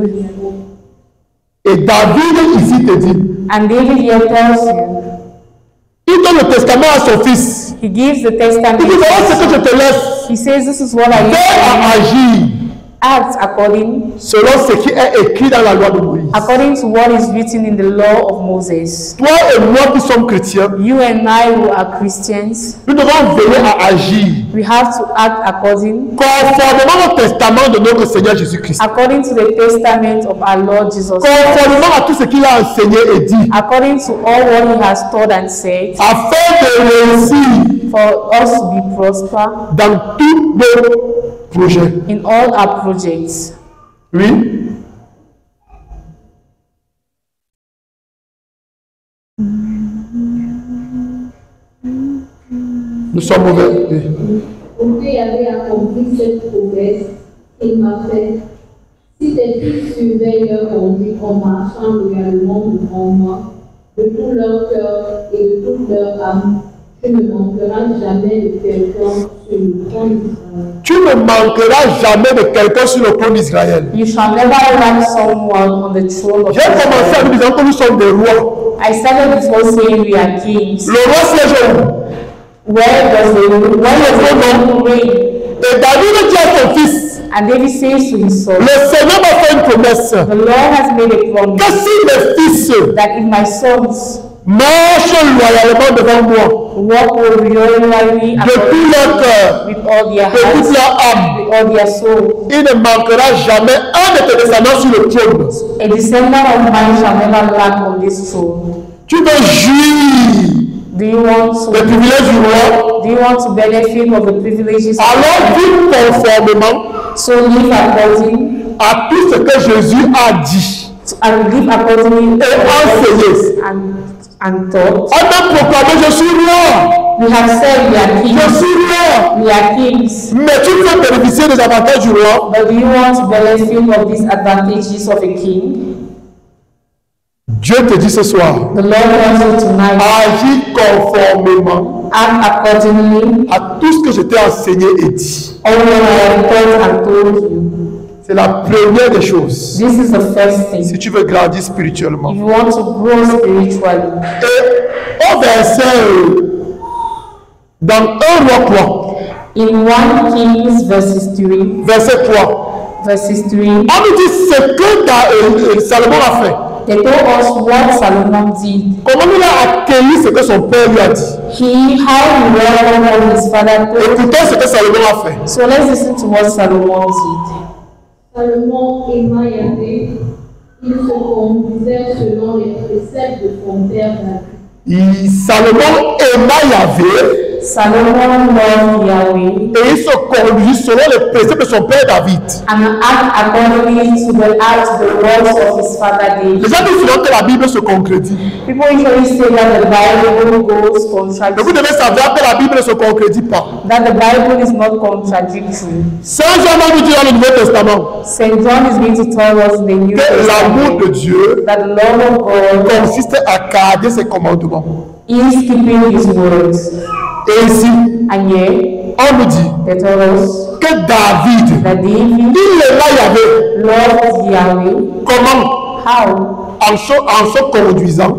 Et David ici te dit, And David here tells you, il donne le testament à son fils. he gives the Il dit, testament. voilà ce que je te laisse. He says, this is what I Fais à give. agir Act according selon ce qui est écrit dans la loi de Moïse. to what is written in the law of Moses. Toi et moi qui sommes chrétiens, You and I who are Christians, nous devons veiller à agir we have to act according conformément au testament de notre Seigneur Jésus-Christ. according to the testament of our Lord Jesus Christ, Conformément à tout ce qu'il a enseigné et dit, according to all what he has taught and said, afin de réussir for us to be prosper dans tous nos projets. in all our projects. Oui. Nous sommes mauvais. Oui. Pour qu'il avait accompli cette promesse qu'il m'a faite, si tes fils surveillent leur conduite en marchant loyalement devant moi, de tout leur cœur et de toute leur âme, tu ne manqueras jamais de quelqu'un sur le trône d'Israël. Tu ne manqueras jamais de quelqu'un sur le trône d'Israël. You shall never lack someone on the throne of J'ai commencé en Israel. disant que nous sommes des rois. I started before saying we are kings. Le roi siège où? Where does the king reign? Et David dit à son fils, And David says to his son, le Seigneur m'a fait une promesse. the Lord has made a promise Que si mes fils that if my sons marchent loyalement devant moi, walk loyally de tout leur cœur, with all their de toute hearts, leur âme, with all their soul, il ne manquera jamais un de tes descendants sur le trône. a descendant of mine shall never lack on this throne. Tu veux jouir Do you want des to? privilèges du roi? Do you want to benefit of the privileges? Alors vis conformément So live according à tout ce que Jésus a dit and live accordingly et enseigné. and taught. On a proclamé, je suis roi, We have said we are je kings. suis roi. We are kings. Mais tu veux bénéficier des avantages du roi? But do you want to benefit of these advantages of a king? Dieu te dit ce soir, The Lord wants you tonight. agis conformément Act accordingly. à tout ce que je t'ai enseigné et dit. All what I have taught and told you. C'est la première des choses. This is the first Si thing. tu veux grandir spirituellement. If you want to grow spiritually. Et au verset, dans 1 roi 3, In 1 Kings verses 3, verset 3, verses 3, on nous dit ce que Salomon a fait. they told us what Solomon did. Comment il a accueilli ce que son père lui a dit. How he welcomed what his father told. Écoutez ce que Salomon a fait. So let's listen to what Solomon did. Salomon aima Yahvé, il se conduisait selon les préceptes de son père David. Salomon aima Yahvé Solomon loved Yahweh et il se conduit selon les préceptes de son père David. and act accordingly to the words of his father Les David. gens disent souvent que la Bible se concrétise. People usually say that the Bible goes Mais vous contradictory, devez savoir que la Bible ne se concrétise pas. that the Bible is not contradictory. Saint Jean va nous dire dans le Nouveau Testament St. John is going to tell us in the New que l'amour de Testament Dieu that the love of God consiste à garder ses commandements. is keeping his words. Et ici, And yet, on nous dit they told us que David, that David il aima Yahvé. loved Yahweh. Comment? How? En se conduisant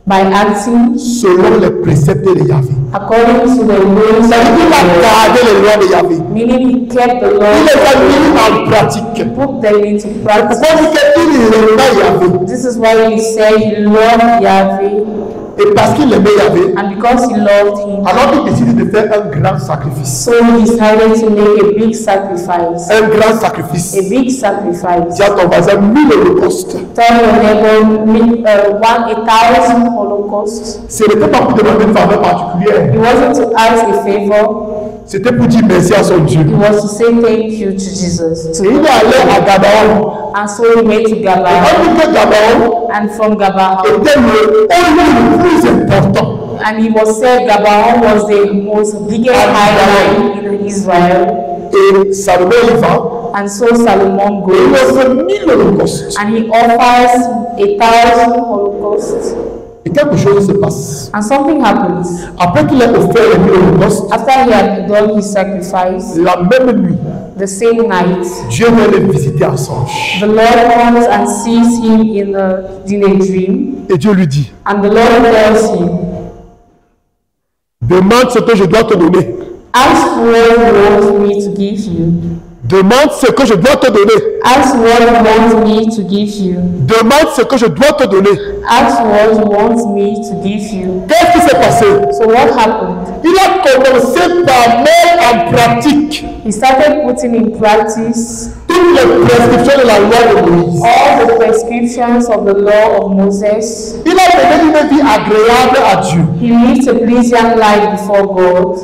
By acting selon les préceptes de Yahvé. according to the ways C'est-à-dire qu'il a of God. gardé les lois de Yahvé. Meaning he kept the Il law, les a mis en pratique. put them into practice. Pourquoi il dit qu'il aima Yahvé? This is why he said he loved Yahweh, Et parce qu'il aimait Yahvé, and because he loved him, alors il décide de faire un grand sacrifice. so he decided to make a big sacrifice. Un grand sacrifice. A big sacrifice. Dis à ton voisin 1000 holocaustes. Tell your neighbor 1,000 holocausts. Ce n'était pas pour demander une faveur It particulière. wasn't to ask a favor. C'était pour dire merci à son Dieu. It was to say thank you to Jesus. Et il est allé à Gabaon. And so he went to On Gabaon, dit que Gabaon and from Gabaon, était le lieu le plus important. and he was said Gabaon was the most biggest highline in Israel. Et Salomon y va. And so Solomon Et il goes, offre 1000 holocaustes. and he offers 1,000 holocausts. Et quelque chose se passe. And something happens. Après qu'il ait offert les 1000 holocaustes, After he had done his sacrifice, la même nuit, the same night, Dieu vient le visiter en songe. the Lord comes and sees him in a dream, Et Dieu lui dit, and the Lord tells him, demande ce que je dois te donner. ask what you want me to give you. Demande ce que je dois te donner. Ask what you want me to give you. Demande ce que je dois te donner. Ask what you want me to give you. Qu'est-ce qui s'est passé? So what happened? Il a commencé par mettre en pratique He started putting in practice toutes les prescriptions de la loi de Moïse. all the prescriptions of the law of Moses. Il a mené une vie agréable à Dieu. He lived a pleasing life before God,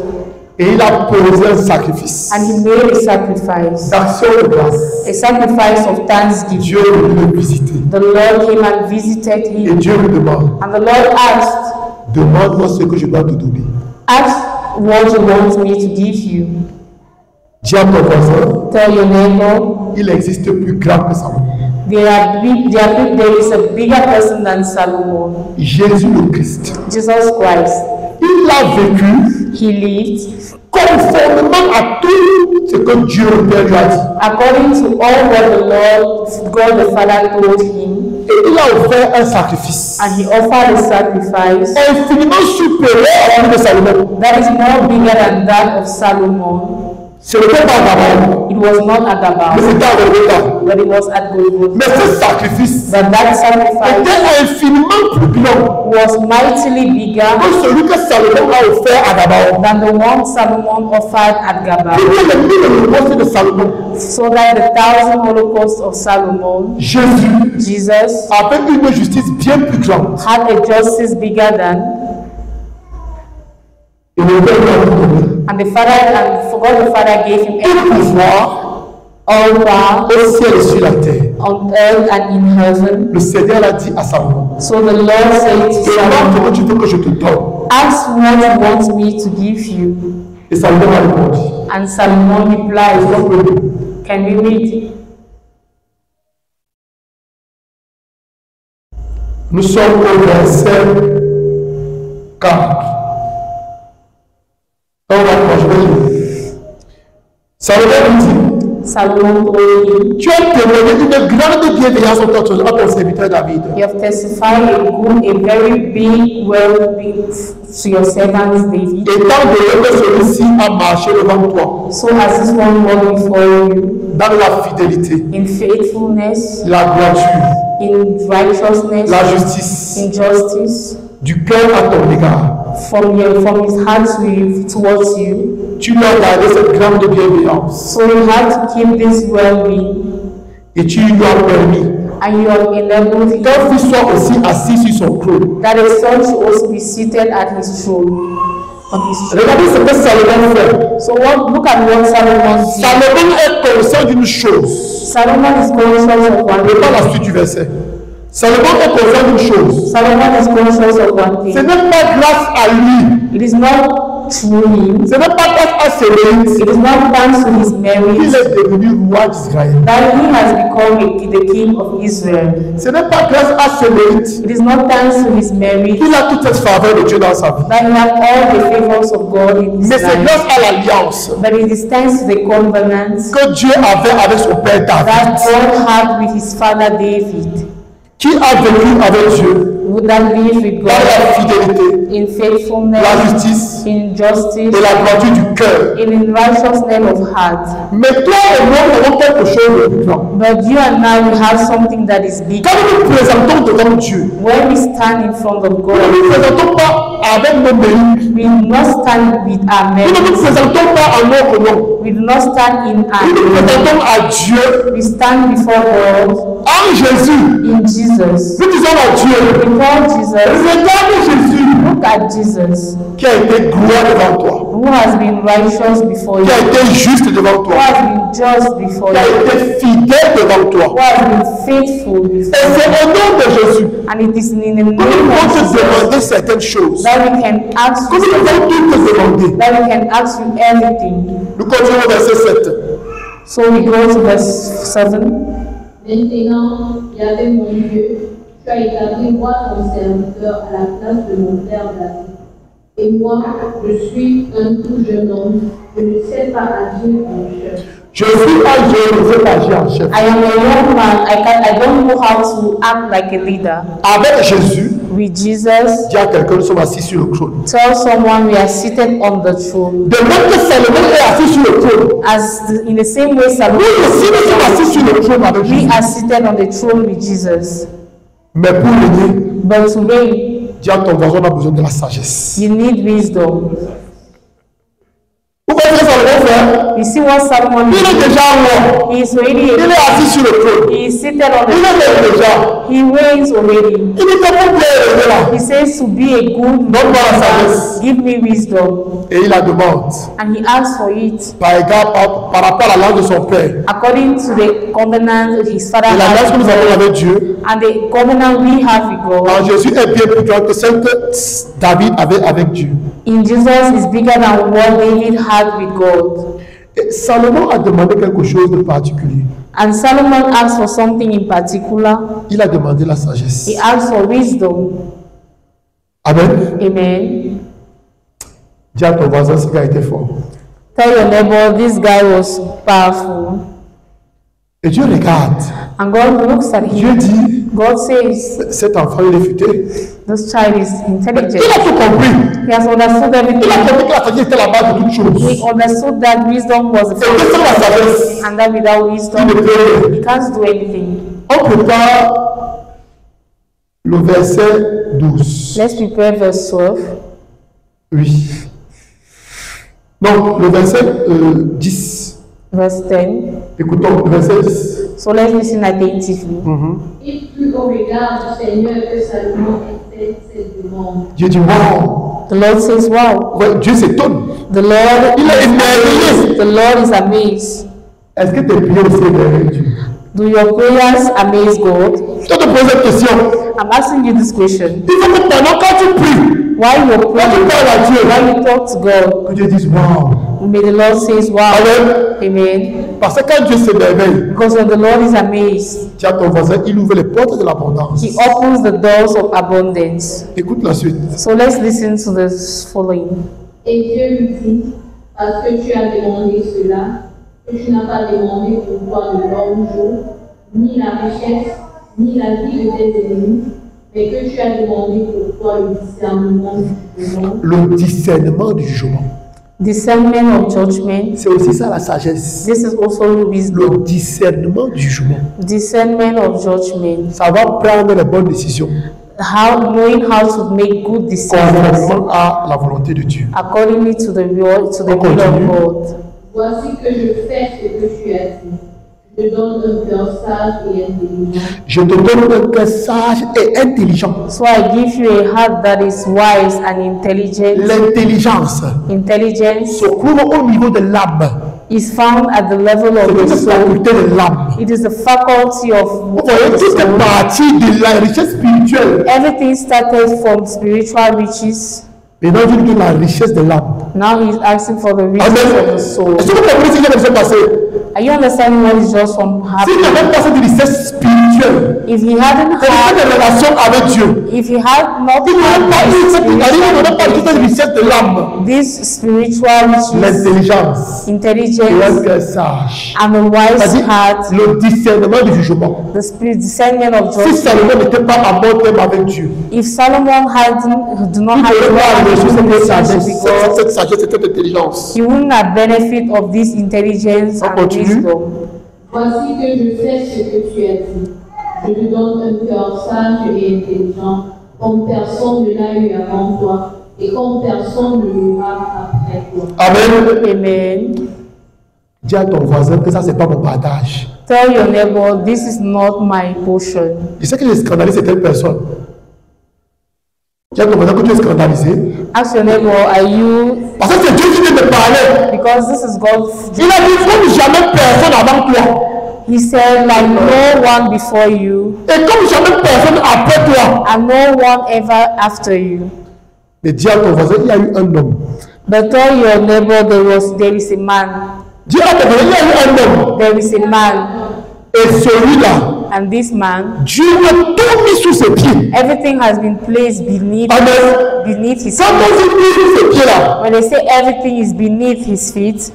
Et il a posé un sacrifice and he made a sacrifice, d'action de grâce. a sacrifice of thanksgiving. Dieu est venu le visiter. The Lord came and visited Et him, Dieu lui demande, and the Lord asked, demande-moi ce que je dois te donner. ask what you want me to give you. Dis à ton voisin, Tell your neighbor, il existe plus grand que Salomon. there is a bigger person than Solomon, Jésus le Christ. Jesus Christ. Il a vécu He lived conformément à tout ce que Dieu le Père lui a dit. according to all what the Lord, God the Father told him, Et il a offert un sacrifice and he offered a sacrifice infiniment supérieur à celui de Salomon. that is more bigger than that of Solomon. Ce n'était pas Gabon, It was not at mais Gabal, c'était à Golgotha. but it was at Golgotha. Mais ce sacrifice But that sacrifice était infiniment plus grand was mightily bigger que celui que Salomon a offert à Gabon. than the one Solomon offered at Gabal. Il y a le mille holocauste de Salomon. So that the 1,000 holocausts of Solomon, Jésus Jesus, avait une justice bien plus grande. had a justice bigger than, Et le Père lui a donné and God the Father gave him tout every pouvoir all power au ciel et sur la terre. on earth and in heaven. Le Seigneur a dit à Salomon, So the Lord said to demande ce Solomon, que tu veux que je te donne. ask what you want me to give you. Et Salomon a répondu, And Solomon replied, on peut lire. can we read? Nous sommes au verset 4. On va je vais lire. Salomon lui dit, Solomon told him, tu as témoigné une grande bienveillance à ton serviteur David. you have testified a very big well-being to your servant David. Étant donné que celui-ci a marché devant toi So as this one walked before you dans la fidélité, in faithfulness, la droiture, in righteousness, la justice, in justice, du cœur à ton égard, from his heart towards you. tu lui as gardé cette grande bienveillance So you have to keep this well-being, et tu lui as permis and you have enabled him qu'un fils soit aussi assis sur son trône. that a son should also be seated at his throne. On his throne. Regardez ce que Salomon fait. So look at what Solomon did. Salomon est conscient d'une chose. Solomon is conscious of one Et pas la thing. suite du verset. Salomon est conscient d'une chose. Solomon is conscious of one Ce thing. n'est pas grâce à lui. It is not through him. Ce n'est pas grâce à ses mérites It is not thanks to his qu'il merits est devenu roi d'Israël. that he has become the king of Israel. Ce n'est pas grâce à ses mérites It is not thanks to his merit qu'il a toute cette faveur de Dieu dans sa vie. that he has all the favors of God in his Mais c'est life. grâce à l'alliance But it is thanks to the covenant que Dieu avait avec son père that David, God had with his father David, qui a vécu avec Dieu that lived with dans la God fidélité, in faithfulness, la justice in justice, et la droiture du cœur. in righteousness of heart. Mais toi et moi, nous avons quelque chose de plus grand. But you and I will have something that is big. Quand nous nous présentons devant Dieu, When we stand in front of nous ne God, nous présentons pas avec nos mérites. we do not stand with our Nous ne nous merits. présentons pas en notre nom. We do not stand in Nous nous our présentons à Dieu We stand before God en Jésus. in Jesus. Nous disons à Dieu, Before Jesus, regarde Jésus look at Jesus, qui a été gloire devant toi, who has been righteous before qui a you, été juste devant who toi, has been just before qui a you, été fidèle devant toi. who has been faithful Et before c'est you. au nom de Jésus And it is in the name que nous of pouvons te Jesus demander certaines choses. that we can ask Que nous you, pouvons tout te demander. that we can ask you everything. Nous continuons au verset 7. So we go to verse 7. Maintenant, Yahvé mon Dieu, tu as établi moi ton serviteur à la place de mon père David. Et moi, je suis un tout jeune homme, je ne sais pas agir en chef. Je suis un jeune, je ne sais pas agir en chef. I am a young man. I don't know how to act like a leader. Avec Jésus, With Jesus, dis à quelqu'un, nous sommes assis sur le trône. tell someone we are seated on the throne. De même que Salomon est assis sur le trône, In the same way, Salomon, nous aussi nous sommes assis sur le trône avec we Jésus. are seated on the throne with Jesus. Mais pour régner, But to reign, dis à ton voisin, on a besoin de la sagesse. you need wisdom. Vous voyez ce que Salomon fait? You see what Solomon Il est did? déjà roi. He is already Il est assis sur le trône. he is seated on Il the est déjà. he reigns already. Il dit que vous plaît là. He says to be a good Donne-moi la sagesse. give me wisdom. Et il la demande. And he asks for it Par égard, par rapport à l'âge de son père. according to the covenant his father Et l'alliance que nous avons had avec Dieu, and the covenant we have with God. en Jésus est bien plus grand que celle que David avait avec Dieu. In Jesus is bigger than what David had with God. Et Salomon a demandé quelque chose de particulier. And Solomon asked for something in particular. Il a demandé la sagesse. He asked for wisdom. Amen. Amen. Dis à ton voisin, ce gars était fort. Tell your neighbor this guy was powerful. Et Dieu regarde. And God looks at Dieu him. dit, God says, cet enfant, il est futé. this child is intelligent. Il a tout compris. He has understood Il a everything. compris que la sagesse était la base de toutes choses. He understood that wisdom was the Et que sans la sagesse, and that without il wisdom, ne peut rien. he can't do anything. On prépare le verset 12. Let's prepare verse 12. Oui. Non, le verset 10. Verse 10. Écoutons, le verset 10. So let's listen attentively. Il plut au regard du Seigneur que Salomon ait fait cette demande. Dieu dit, wow. The Lord says, wow. Ouais, Dieu s'étonne. The Lord Il est émerveillé. the Lord is amazed. Est-ce que tes prières aussi émerveillent Dieu? Do your prayers amaze God? Je te pose cette question. I'm asking you this question. Il faut que pendant quand tu pries, While you're quand tu praying, parles à Dieu, while you talk to God, que Dieu dise, wow. may the Lord says, wow. Amen. Amen. Parce que quand Dieu s'émerveille, Because when the Lord is amazed, tu as ton voisin, il ouvre les portes de l'abondance. He opens the doors of abundance. Écoute la suite. So let's listen to the following. Et Dieu lui dit, parce que tu as demandé cela, que tu n'as pas demandé pour toi de l'or ou jour, ni la richesse, ni la vie de tes ennemis, mais que tu as demandé pour toi le discernement du jugement. Le discernement du jugement. Discernment of judgment. C'est aussi ça la sagesse. This is also Le wisdom. discernement du jugement. Discernment of judgment. Ça va prendre les bonnes décisions Knowing how to make good decisions conformément à la volonté de Dieu. accordingly to the will of continue. God. Voici que je fais ce que tu as dit. Je donne un cœur sage et intelligent. Je te donne un cœur sage et intelligent. So I give you a heart that is wise and intelligent. L'intelligence Intelligence se trouve au niveau de l'âme. is found at the level C'est of the une soul. faculté de l'âme. It is the faculty of Vous voyez, the tout est soul. parti de la richesse spirituelle. Everything started from spiritual riches. Maintenant, il dit la richesse de l'âme. Now he's asking for the riches Amen. of the soul. Est-ce que vous comprenez ce qui vient de se passer? Are you understanding what is just from S'il happening? n'avait pas cette richesse spirituelle, If he hadn't c'est had, une relation avec Dieu. if he had not Il n'aurait pas eu cette had richesse de l'âme. this spiritual riches, L'intelligence et un intelligence, cœur sage. and a wise C'est-à-dire heart, le discernement du jugement. the spirit discernment of Si judgment. Salomon n'était pas à bon terme avec Dieu, If Solomon do not il have n'aurait pas reçu a cette relationship sagesse, with God, cette sagesse et cette intelligence. he wouldn't have benefit of this intelligence On and continue. wisdom. Voici que je fais ce que tu as dit. Je te donne un cœur sage et intelligent, comme personne ne l'a eu avant toi, et comme personne ne l'aura après toi. Amen. Amen. Dis à ton voisin que ça, c'est pas mon partage. Tell your neighbor, this is not my portion. Je sais que j'ai scandalisé certaines personnes. Dis à ton voisin que tu es scandalisé. Ask your neighbor, are you, Parce que c'est Dieu qui vient de parler. because this is God. Il a dit, comme jamais personne avant toi. He said, like no one before you, Et comme jamais personne après toi. and no one ever after you. Mais dis à ton voisin, il y a eu un homme. But tell your neighbor there is a man. Dis à ton voisin, il y a eu un homme. There is a man, Et celui-là, and this man, Dieu a tout mis sous ses pieds. everything has been placed beneath Amen. his Quand feet. on dit mis sous ses pieds là, When they say everything is beneath his feet,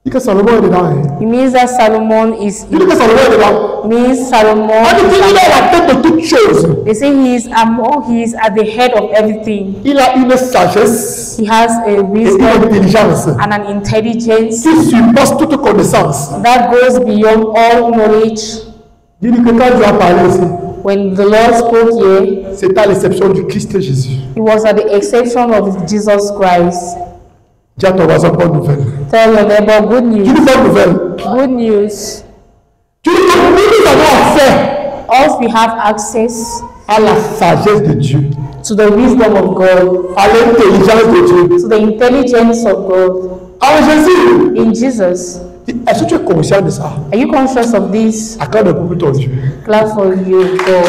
Il dit que Salomon est dedans. It means that Solomon is. Il dit que Salomon est dedans. Means Solomon. Il est à la tête de toutes choses. They say he is at the head of everything. Il a une sagesse. He has a Et une wisdom intelligence and an intelligence qui surpasse toute connaissance. that goes beyond all knowledge. Il dit que quand Dieu a parlé ici, When the Lord spoke here, c'est à l'exception du Christ Jésus. it was at the exception of Jesus Christ. Dis à ton voisin, bonne nouvelle. Tell your neighbor good Tu news. dis bonne nouvelle. Good news. Tu dis que nous avons accès Also, we have access à la sagesse de Dieu, to the wisdom of God, à l'intelligence de Dieu. to the intelligence of God. En Jésus, In Jesus. est-ce que tu es conscient de ça? Are you conscious of this? Accorde pour ton Dieu. Clap for you, God.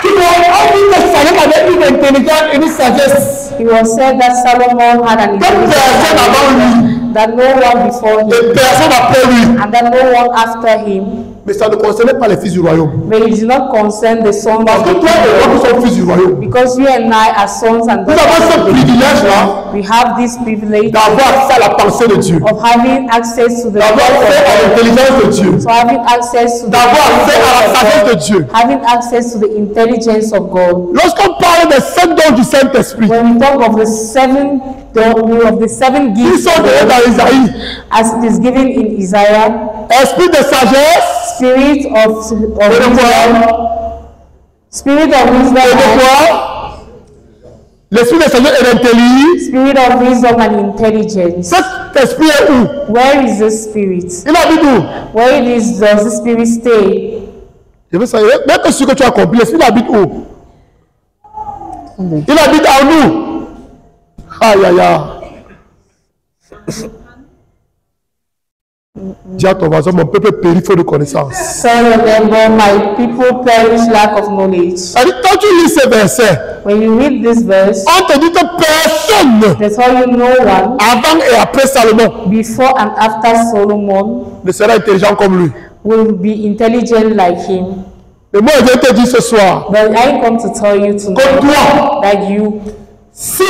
Tu vois, on dit que Salomon avait une intelligence et une sagesse. It was said that Solomon had an Personne intelligence avant lui, that no one before him et personne après lui. and that no one after him. Mais ça ne concernait pas les fils du royaume. But it did not concern the sons Parce of que the toi et moi, nous people. sommes fils du royaume. Because you and I are sons and Nous avons ce daughters. privilège-là We have this privilege d'avoir accès à la pensée de Dieu, of having access to the d'avoir thoughts accès of à God, l'intelligence de Dieu, so having access to the d'avoir accès à la intelligence of sagesse de God, Dieu. having access to the intelligence of God. Lorsqu'on parle des 7 dons du Saint-Esprit, When we talk of the seven ils gifts, sont donnés dans Isaïe. as it is given in Isaiah, Esprit de sagesse, spirit of et de wisdom, quoi? spirit of wisdom, Et de and quoi? L'esprit de sagesse et d'intelligence. spirit of wisdom and intelligence. Cet esprit est où? Where is this spirit? Il habite où? Where does the spirit stay? Je veux savoir, même que ce que tu as compris, l'esprit habite où? Il habite en nous. Aïe, aïe, aïe. Dis à ton voisin, mon peuple périt faute de connaissance. Tell your neighbor, my people perish lack of knowledge. C'est-à-dire, quand tu lis ces versets, When you read this verse, on te dit que personne, they tell you no one avant et après Salomon, before and after Solomon ne sera intelligent comme lui. will be intelligent like him. Et moi, je vais te dire ce soir, But I come to tell you que tonight toi, that you, si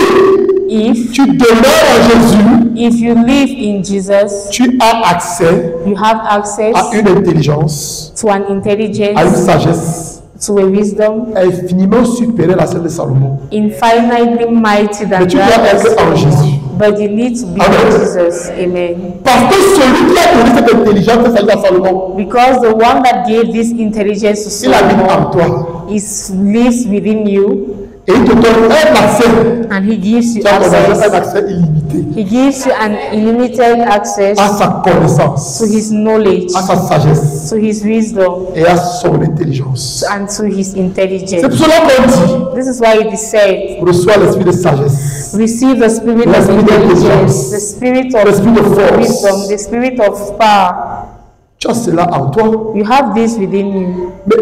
if tu demeures en Jésus, you live in Jesus, tu as accès you have access à une intelligence, to an à une intelligence, sagesse to a wisdom infiniment supérieure à celle de Salomon. infinitely mighty Mais than tu dois that. être en Jésus. But you need to be Amen. in Jesus. Amen. Parce que celui qui a donné cette intelligence, c'est celle de Salomon. Because the one that gave this intelligence to Il habite en Solomon toi. lives within you, Et il te donne un accès. and he gives you Tu as un access. accès illimité He gives you an unlimited access à sa connaissance, to his knowledge, à sa sagesse to his wisdom, et à son intelligence. and to his C'est intelligence. pour cela qu'on dit, This is why it is said, reçois l'esprit de sagesse, receive the spirit of L'esprit d'intelligence, intelligence, the spirit l'esprit de of force. wisdom, the spirit of power. Tu as cela en toi. You have this within you. Mais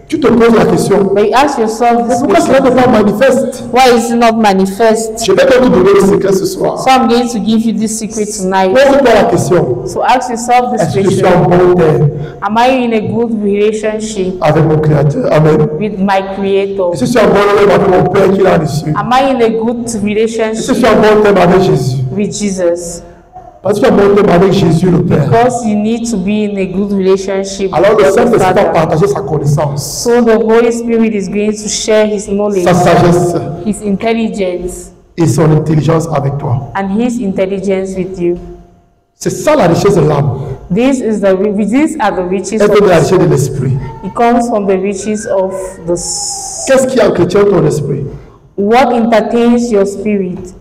tu te poses la question, But you ask yourself this pourquoi cela question, n'est pas manifeste? why is it not manifest? Je vais te donner le secret ce soir. So I'm going to give you this secret tonight. Pose-toi la question, So ask yourself this est-ce que je suis en question. bon terme Am I in a good relationship avec mon Créateur? Amen. with my Creator? Est-ce que je suis en bon terme avec mon Père qui est là les cieux? Am I in a good Est-ce que je relationship suis en bon terme avec Jésus? with Jesus? Parce que tu es en bon terme avec Jésus le Père. Because you need to be in a good relationship Alors le with the Saint-Esprit va Father. partager sa connaissance, So the Holy Spirit is going to share His knowledge, sa sagesse His intelligence, et son intelligence avec toi. and His intelligence with you. C'est ça la richesse de l'âme. These are the riches Elle of vient de la the richesse de l'esprit. It comes from the riches of the Qu'est-ce qui entretient ton esprit? what entertains your spirit.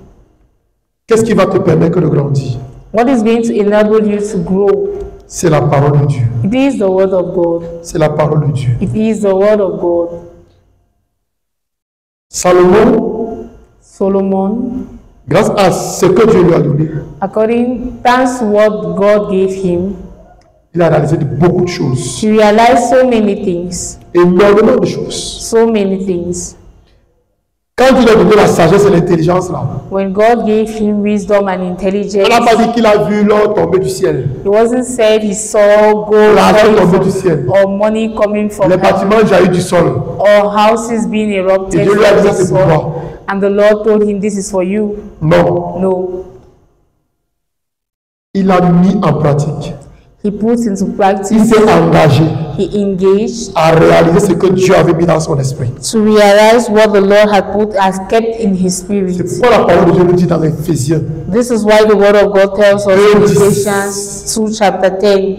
Qu'est-ce qui va te permettre de grandir? What is going to enable you to grow? C'est la parole de Dieu. It is the word of God. C'est la parole de Dieu. It is the word of God. Salomon, Solomon, grâce à ce que Dieu lui a donné, thanks to what God gave him, il a réalisé beaucoup de choses. he realized so many things. Énormément de choses. So many things. Quand il a donné la sagesse et l'intelligence là, When God gave him wisdom and intelligence, on n'a pas dit qu'il a vu l'or tomber du ciel. it wasn't said he saw gold L'argent tomber coming du ciel. from, or money coming from Les heaven, bâtiments jaillis du sol. or houses being erupted Et Dieu lui a from dit, the c'est pour soil. toi. And the Lord told him, this is for you. Non. No. Il a mis en pratique. He put into Il practice. s'est engagé He engaged à réaliser ce que Dieu avait mis dans son esprit. to realize what the Lord had put as kept in his spirit. C'est pourquoi la parole de Dieu nous dit dans Éphésiens, This is why the word of God tells us in Verse Ephesians 2 chapter 10.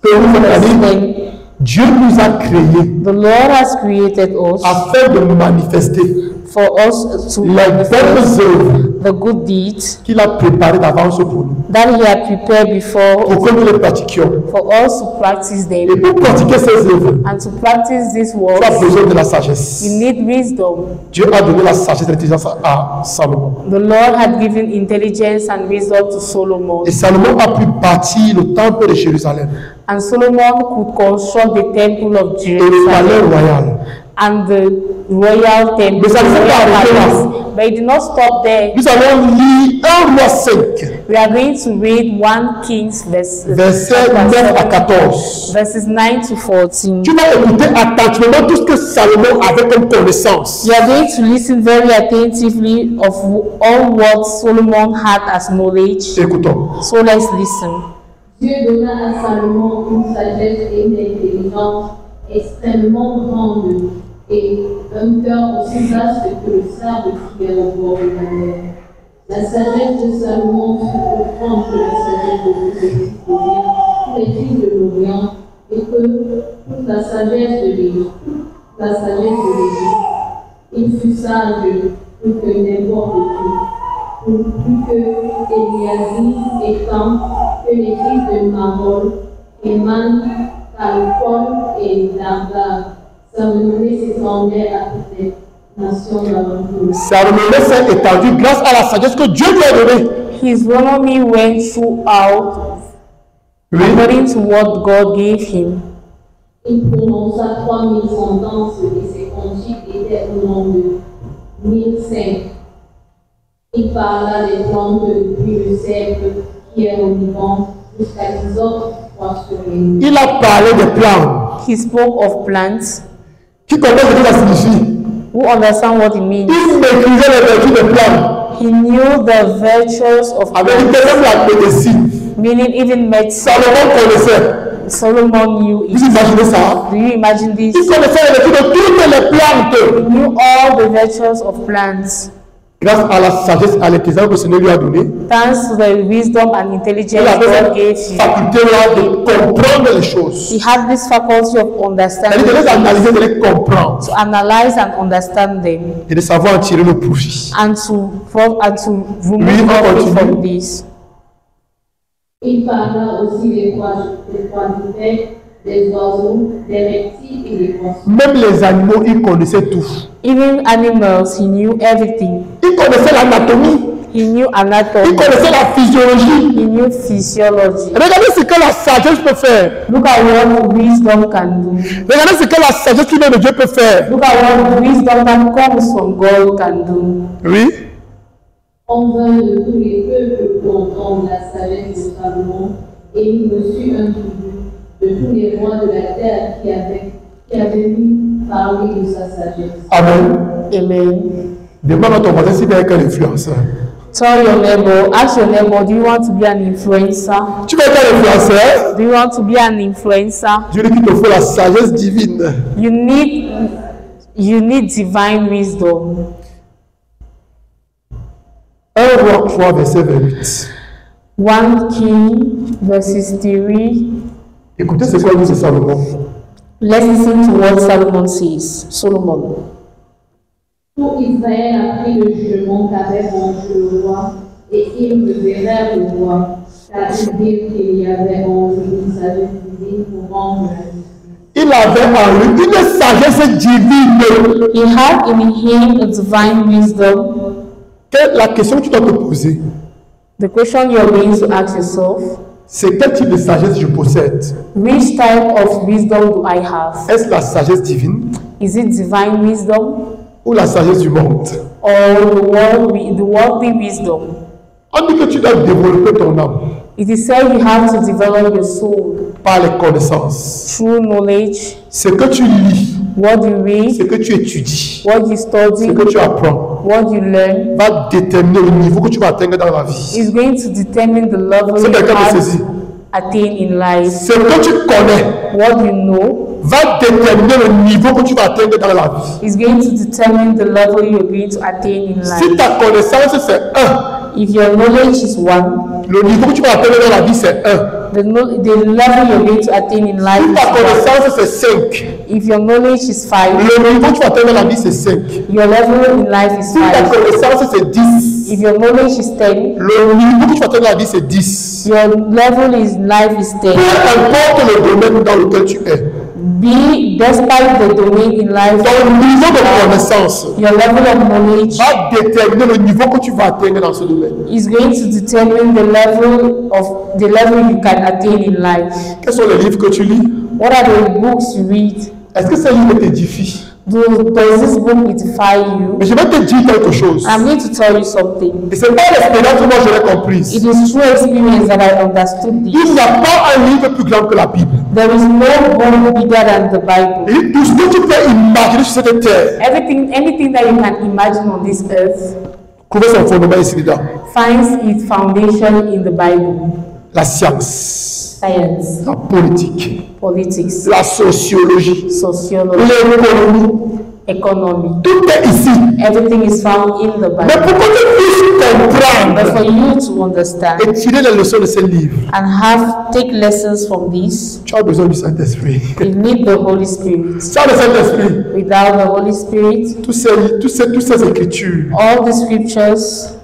que vous Verse allez, 10. Dieu nous a créés The Lord has created us afin de manifester for us to les manifest bonnes œuvres the good deeds qu'il a préparées d'avance pour nous, that He had prepared before pour que nous les pratiquions. for us to practice Et them. pour pratiquer ces œuvres, And to practice these tu as works, besoin de la sagesse. you need wisdom. Dieu a donné la sagesse et l'intelligence à Salomon. The Lord had given intelligence and wisdom to Solomon, Et Salomon a pu bâtir le temple de Jérusalem and Solomon could construct the temple of et le palais Jerusalem royal. and the royal temple. Mais ça ne s'est pas arrêté là. But it did not stop there. Nous allons lire 1 roi 5, We are going to read 1 Kings versets 9 à 14. verses 9 to 14. Tu vas écouter attentivement tout ce que Salomon avait comme connaissance. You are going to listen very attentively of all what Solomon had as knowledge. Écoutons. So let's listen. Dieu donna à Salomon une sagesse et une intelligence extrêmement grandes et un cœur aussi vaste que le sable qui est au bord de la mer. La sagesse de Salomon fut plus grande que la sagesse de tous les fils de l'Orient et que toute la sagesse de l'Égypte. Il fut sage plus que n'importe qui, plus que Eliasib et Cam, que les fils de Marol, Eman, Calcol et Darda. Sa renommée s'étendait à toutes les nations d'alentour. Sa renommée s'est étendue grâce à la sagesse que Dieu lui a donnée. His renown went throughout Oui. according to what God gave him. Il prononça 3000 sentences et ses conduites étaient au nombre de 1005. Il parla des plantes depuis le cercle qui est au Liban jusqu'à l'Isope croît sur les nues. Il a parlé des plans. He spoke of plants. Qui comprend ce que ça signifie? Who understand what it means? Il maîtrisait les vertus des plans. He knew the virtues of Avec une plants, même la médecine. meaning even medicine. Salomon connaissait. Solomon knew Vous it. imaginez ça? Do you imagine Il this? connaissait les vertus de toutes les plantes. He knew all the virtues of plants. Grâce à la sagesse et à l'intelligence que le Seigneur lui a donnée, Thanks to the wisdom and intelligence il avait God cette gave him. faculté-là de comprendre les choses. He had this faculty of C'est-à-dire understanding, de les analyser, de les comprendre to analyze and understand them, et de savoir en tirer le profit. and to Oui, remove on profit continue. from this. Il parla aussi des quadrupèdes, des oiseaux, des reptiles et des poissons. Même les animaux, il connaissait tout. Even animals, he knew everything. Il connaissait l'anatomie, He knew il anatomy. connaissait la physiologie. He knew physiology. Regardez ce que la sagesse peut faire. Look at what wisdom can do. Regardez ce que la sagesse qui vient de Dieu peut faire. Look at what wisdom that comes from God can do. Oui. On vint de tous les peuples pour entendre la sagesse de Salomon, et il reçut un tribut de tous les rois de la terre qui avaient lui parler de sa sagesse. Amen. Amen. Demande à ton voisin s'il est quel influenceur. Tell your neighbor, ask your neighbor, do you want to be an influencer? Tu veux être quel influenceur? Do you want to be an influencer? Dieu dit qu'il te faut la sagesse divine. You need divine wisdom. 1 Roi 3, verset 28. 1 King verses 3. Écoutez ce que dit Salomon. Let's listen to what Solomon says. Solomon. Tout Israël a pris le jugement qu'avait vendu le roi, et ils reverrèrent le roi, car ils dirent qu'il y avait en lui une sagesse divine pour rendre la justice. Il avait en lui une sagesse divine. He had in him a divine wisdom. Quelle la question que tu dois te poser, The question you're going to ask yourself, c'est quel type de sagesse je possède? which type of wisdom do I have? Est-ce la sagesse divine Is it divine wisdom ou la sagesse du monde? or the worldly wisdom? On dit que tu dois développer ton âme It is said you have to develop your soul par les connaissances. through knowledge. Ce que tu lis, what you read, ce que tu étudies, what you ce study, que tu apprends, what you learn, va déterminer le niveau que tu vas atteindre dans la vie. is going to determine the level C'est you quelqu'un de have saisi. attain in life. Ce que tu connais What you know va déterminer le niveau que tu vas atteindre dans la vie. is going to determine the level you're going to attain in Si life. ta connaissance c'est 1, If your knowledge is 1, le niveau que tu vas atteindre dans la vie c'est 1. the level you're going to attain in life Si is ta 1. connaissance c'est 5, If your knowledge is 5, le niveau que tu vas atteindre dans la vie c'est 5. your level in life is Si ta 5. connaissance c'est 10, If your knowledge is 10, le niveau que tu vas atteindre dans la vie c'est 10. your level in life is 10. Peu importe le domaine dans lequel tu es, Be, despite the domain in life, ton niveau de connaissance your level of knowledge va déterminer le niveau que tu vas atteindre dans ce domaine. is going to determine the level you can attain in life. Quels sont les livres que tu lis? What are the books you read? Est-ce que ces livres t'édifient? Does this book edify you? Mais je vais te dire quelque chose. I'm going to tell you something. Et c'est pas l'expérience que moi je l'ai comprise. It is through experience that I understood Il this. n'y a pas un livre plus grand que la Bible. There is no book bigger than the Bible. Et tout ce que tu peux imaginer sur cette terre, Anything that you can imagine on this earth trouver son fondement ici dedans. finds its foundation in the Bible. La science, Science, la politique, politics, la sociologie, sociology, l'économie, economy. tout est ici. Everything is found in the Mais Bible. pour que tu puisses But for comprendre you to understand et tirer les leçons de ces livres, and take lessons from this, tu as besoin du Saint-Esprit. you need the Holy Spirit. Sans le Saint-Esprit, Without the Holy Spirit, toutes ces écritures all the scriptures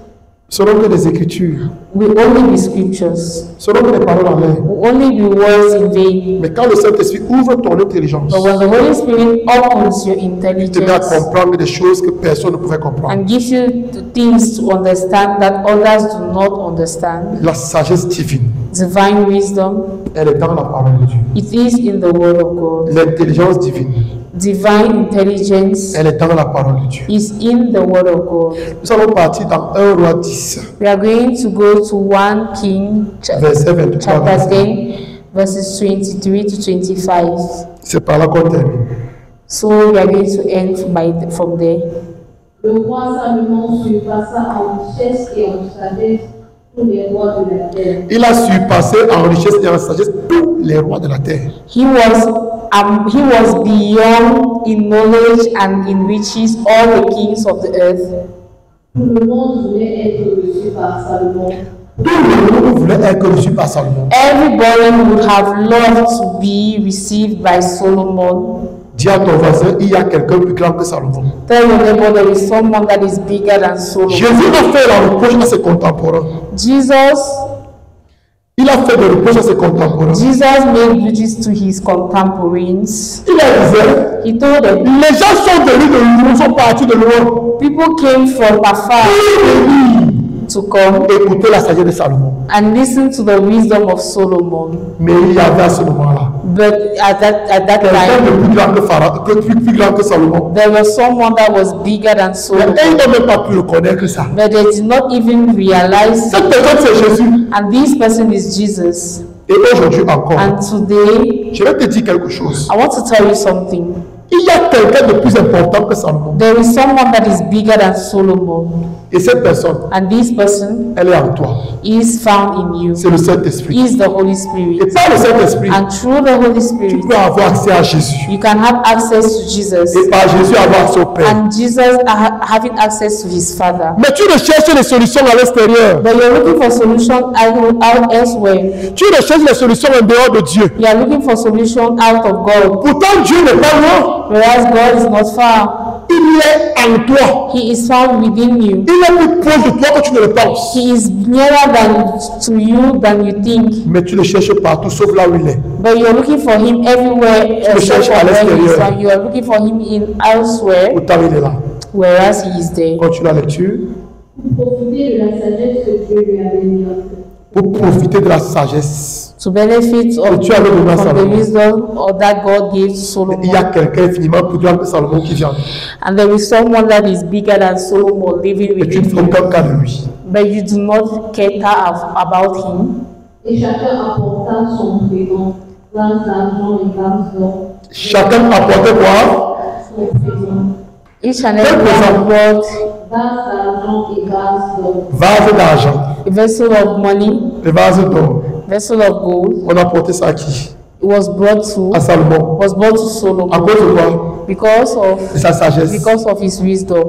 seront que des écritures, will only be scriptures, seront que des paroles en l'air. will only be words in vain. Mais quand le Saint-Esprit ouvre ton intelligence, But when the Holy Spirit opens your il te met à intelligence comprendre des choses que personne ne pouvait comprendre. and gives you the things to understand that others do not understand, La sagesse divine, divine wisdom, elle est dans la parole de Dieu. it is in the Word of God. L'intelligence divine, Divine intelligence elle est dans la parole de Dieu. is in the Word of God. Nous allons partir dans 1 Roi 10, We are going to go to 1 King verset 23. chapter 10, verses 23 to 25. C'est par là qu'on termine. So we are going to end from there. Le roi Salomon surpassa en richesse et en sagesse tous les rois de la terre. Il a surpassé en richesse et en sagesse tous les rois de la terre. He was beyond in knowledge and in riches all the kings of the earth. Tout le monde voulait être reçu par Salomon. Tout le monde voulait être reçu par Salomon. Everybody would have loved to be received by Solomon. Dis à ton voisin, il y a quelqu'un plus grand que Salomon. Tell your neighbor there is someone that is bigger than Solomon. Jésus a fait la reproche à ses contemporains. Il a fait des reproches à ses contemporains. Jesus made reproaches to his contemporaries. Il a dit, He told them, les gens sont venus de loin, sont partis de loin. people came from afar to come Écoutez la sagesse de Salomon. and listen to the wisdom of Solomon. Mais il y avait à ce moment-là But at that quelqu'un de time, plus grand que Pharaon, plus grand que Salomon. there was someone that was bigger than Mais Solomon. ils n'ont même pas pu le connaître que ça. But they did not even realize. Cette personne, c'est Jésus. And this person is Jesus. Et aujourd'hui encore, And today, je vais te dire quelque chose. I want to tell you something. Il y a quelqu'un de plus important que Salomon. There is someone that is bigger than Solomon. Et cette personne, And this person elle est en toi. is found in you. C'est le Saint-Esprit. Is the Holy Et Spirit. par le Saint-Esprit, And through the Holy tu Spirit, peux avoir accès à Jésus. you can have access to Jesus. Et par Jésus, avoir accès au Père. And Jesus having access to his Father. Mais tu recherches les solutions à l'extérieur. But you're looking for solution out elsewhere. Tu recherches les solutions en dehors de Dieu. You are looking for solution out of God. Pourtant, Dieu n'est pas loin. Whereas God is not far. Il est en toi. He is found within you. Il est plus proche de toi que tu ne le penses. He is nearer to you than you think. Mais tu le cherches partout, sauf là où il est. But you're looking for him everywhere le cherches à except for where he is l'extérieur. found. You are looking for him in elsewhere, Pourtant, il est là. whereas he is there. Continue la lecture. Pour profiter de la sagesse que Dieu lui avait mis en tête. Pour profiter de la sagesse. To benefit of tu avais donné à from the Salomon. wisdom or that God gave to Il y a Solomon. quelqu'un infiniment plus grand que Salomon qui vient. And there is someone that is bigger than Solomon living Et tu ne within fais you. aucun cas de lui. But you do not cater about him. Et chacun apporta son présent, grâce d'argent et grâce d'or. Chacun apportait quoi? Each and Quel every présent? one brought vase d'argent et vase d'or. Vase d'argent, a vessel of money, et vase d'or. vessel of gold. On a porté ça à qui? It was brought to Solomon À cause de quoi? because De sa sagesse. of his wisdom.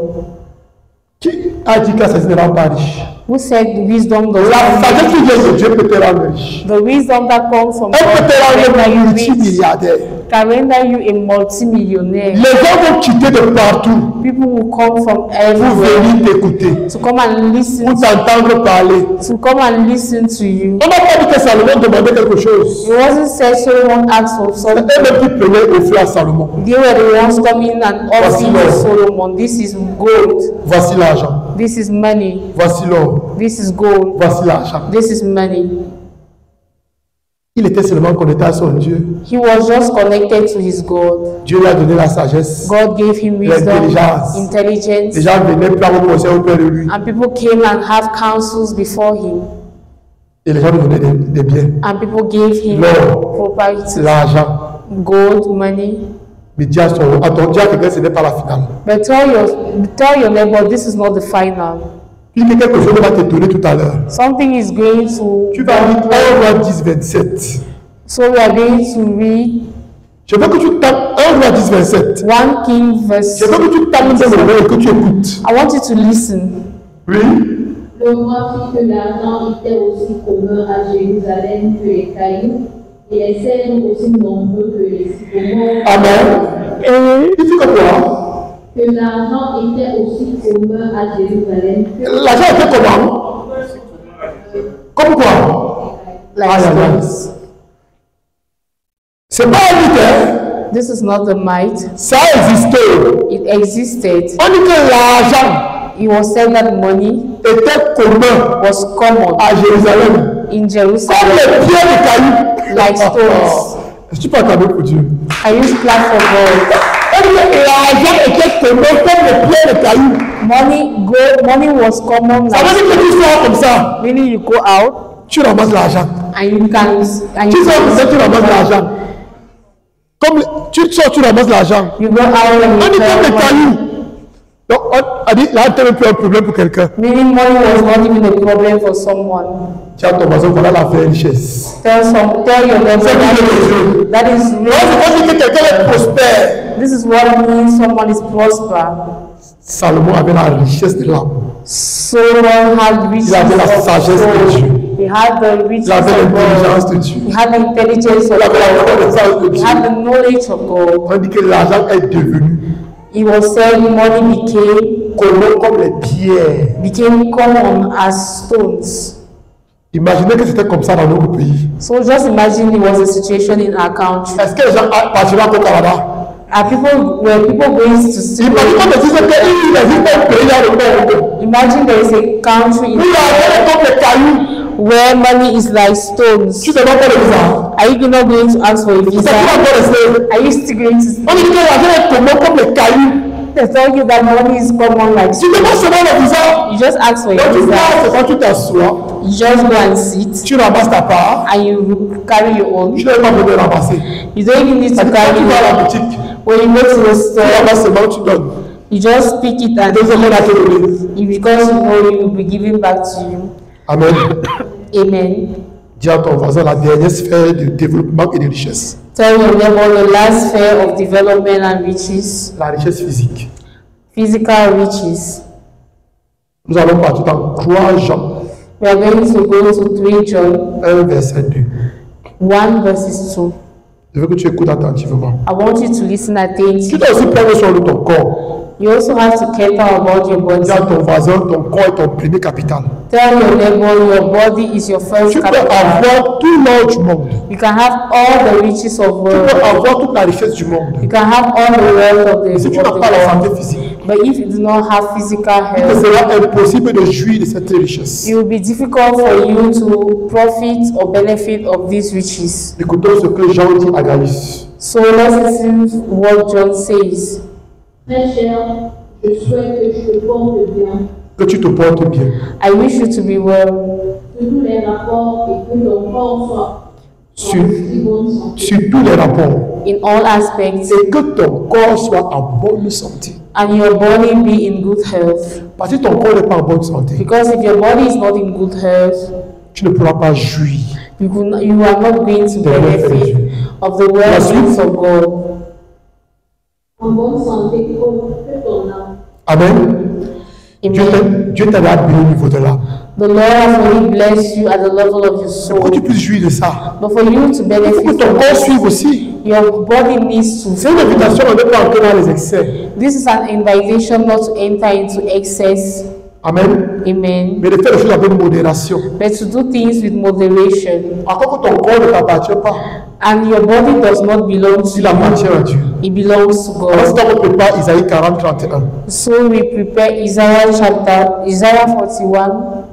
Qui a dit que la sagesse ne rend pas riche? Who said wisdom does La not sagesse qui vient de Dieu peut te rendre riche. the wisdom that comes from Elle peut God te can render rendre you rich, multimilliardaire. can render you a multimillionaire. Les gens vont quitter de partout People will come from pour everywhere venir t'écouter, to come and listen pour t'entendre parler. to you. On n'a pas dit que Salomon demandait quelque chose. It wasn't said Solomon asked for C'est something. eux-mêmes qui prenaient offrir à Salomon. They were the ones coming and offering to Solomon. This is gold. Voici l'argent. This is money. Voici l'or. This is gold. Voici l'argent. This is money. Il était seulement connecté à son Dieu. He was just connected to his God. Dieu lui a donné la sagesse. God gave him wisdom, L'intelligence. intelligence, Les gens venaient prendre conseil auprès de lui. and people came and have counsels before him, Et les gens lui donnaient des biens. and people gave him L'or, property, l'argent. gold, money. Mais dis à ton Dieu à quelqu'un, ce n'est pas la finale. But tell your neighbor, this is not the final. Il dit quelque chose va t'étonner tout à l'heure. Something is going to. Tu vas lire 1 roi 10, 27. So we are going to read Je veux que tu tapes 1 roi 10, 27. 1 King verse. Je veux que tu tapes dans le et que tu écoutes. I want you to listen. Oui. Le roi vit que l'argent était aussi commun à Jérusalem que les cailloux, et les cèdres aussi nombreux que les sycomores. Amen. Il dit que quoi? Que l'argent était aussi commun à Jérusalem que L'argent était comment? Comme quoi? Like Aïe, aïe, aïe. stones. C'est pas un mythe, hein? This is not the might. Ça existait. It existed. On dit que l'argent It was said that money était commun was common à Jérusalem. in Comme Jerusalem, les pierres de cailloux. like stones. Est-ce que tu peux acclamer pour Dieu? I use clap for God. On dit que l'argent était commun comme les pierres de cailloux. Money was common. Ça veut dire que tu sors comme ça, Meaning you go out tu ramasses l'argent. and you can Tu sors comme ça, tu ramasses l'argent. Comme tu sors, tu ramasses l'argent. you go out and On you dit comme les collect money. cailloux. Donc, on a dit, là, tu n'as plus un problème pour quelqu'un. Meaning money was not even a problem for someone. Tiens, ton voisin, voilà la vraie richesse. Tell your neighbor C'est Dieu. that is Moi, je pense que quelqu'un est prospère. this is what it means someone is prosper. Salomon avait la richesse de l'âme. Solomon had riches Il avait la of sagesse de soul. Dieu. He had the riches Il avait of l'intelligence God. de Dieu. He had the intelligence of Il avait la God. connaissance de He Dieu. had the knowledge of God. On dit que l'argent est devenu He was saying money commun comme les pierres. became common as stones. Imaginez que c'était comme ça dans notre pays. So just imagine it was a situation in our country. Est-ce que les gens partiront au Canada? Were people going to see? Imaginez que si c'est qu'il existe un pays dans le monde Imagine there is a country où l'argent est comme les cailloux. where money is like stones. Tu ne demandes pas de visa. Are you not going to ask for a C'est visa? qui va rester. Are you still going to? On dit que l'argent est commun comme les cailloux. They tell you that money is common like Tu demandes seulement le visa. you just ask for a Quand tu visa. passes, c'est quand tu t'assois, You just go and sit tu ramasses ta part. and you carry your own. Tu n'as pas besoin de ramasser. You don't even need to Quand carry tu vas à la it. boutique, When you go to the tu store, ramasses seulement, tu donnes. you just pick it and Deux hommes à te donner. because you know it will be given back to you. Amen. Amen. Dis à ton voisin la dernière sphère de développement et de richesse. Tell your neighbor the last sphere of development and riches, La richesse physique. physical riches. Nous allons partir dans 3 Jean, We are going to go to 3 John 1 verset 2. 1 verses 2. Je veux que tu écoutes attentivement. I want you to listen Tu attentively. dois aussi prendre soin de ton corps. You also have to care about your body. Dis à ton voisin, ton corps est ton premier capital. Tell your neighbor your body is your first Tu peux capital. avoir tout l'or du monde. You can have all the riches of Tu peux world. avoir toute la richesse du monde. You can have all the wealth of Si the tu n'as pas la world. santé physique, But if you do not have physical il te health, sera impossible de jouir de cette richesse. it will be difficult for you to profit or benefit of these riches. Écoutons ce que Jean dit à Gaius. So let's listen to what John says. Très cher, je souhaite que tu te portes bien Que tu te portes bien. I wish you to be well de tous les rapports et que ton corps soit Sur, en si bonne santé. sur tous les rapports. in all aspects Et que ton corps soit en bonne santé. and your body be in good health. Parce que ton corps n'est pas en bonne santé, Because if your body is not in good health, tu ne pourras pas jouir. you are not going to benefit of the well-being of God. En bonne santé comme ton âme. Amen. Amen. Dieu t'a béni au niveau de l'âme. The Lord has only blessed you at the level of your Pour que tu soul. puisses jouir de ça, But for you to il faut que benefit ton from corps it, suive aussi. your body needs to. C'est une invitation à ne pas entrer dans les excès. This is an invitation not to enter into excess. Amen. Amen. Mais de faire les choses avec modération. But to do things with moderation. Encore que ton corps ne t'appartient pas, And your body does not belong to il appartient à Dieu. you. It belongs to Alors, si God. on prépare Isaïe 40, 31. So we prepare Isaiah 41.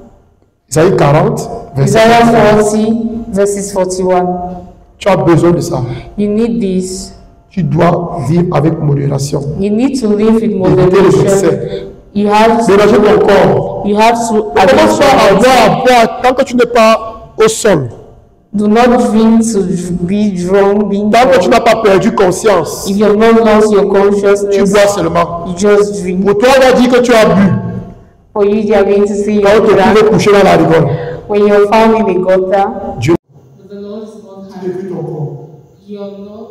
Isaïe 40, verset Isaiah 31. 40 verses 41. Tu as besoin de ça. You need this. Tu dois vivre avec modération. You need to live with Éviter les moderation. excès. You have to, Mélanger ton corps. you have to Ne commence pas à boire tant que tu n'es pas au sol. do not drink to be drunk, being Tant que tu drunk. n'as pas perdu conscience, If you have not lost your tu consciousness, bois seulement. you just drink. Pour toi, on va dire que tu as bu. For you, they are going to say Quand you're tu drunk. es couché dans la rigole. When you're found in a gutter, Dieu. but the Lord is not Tu détruis ton corps. You're not.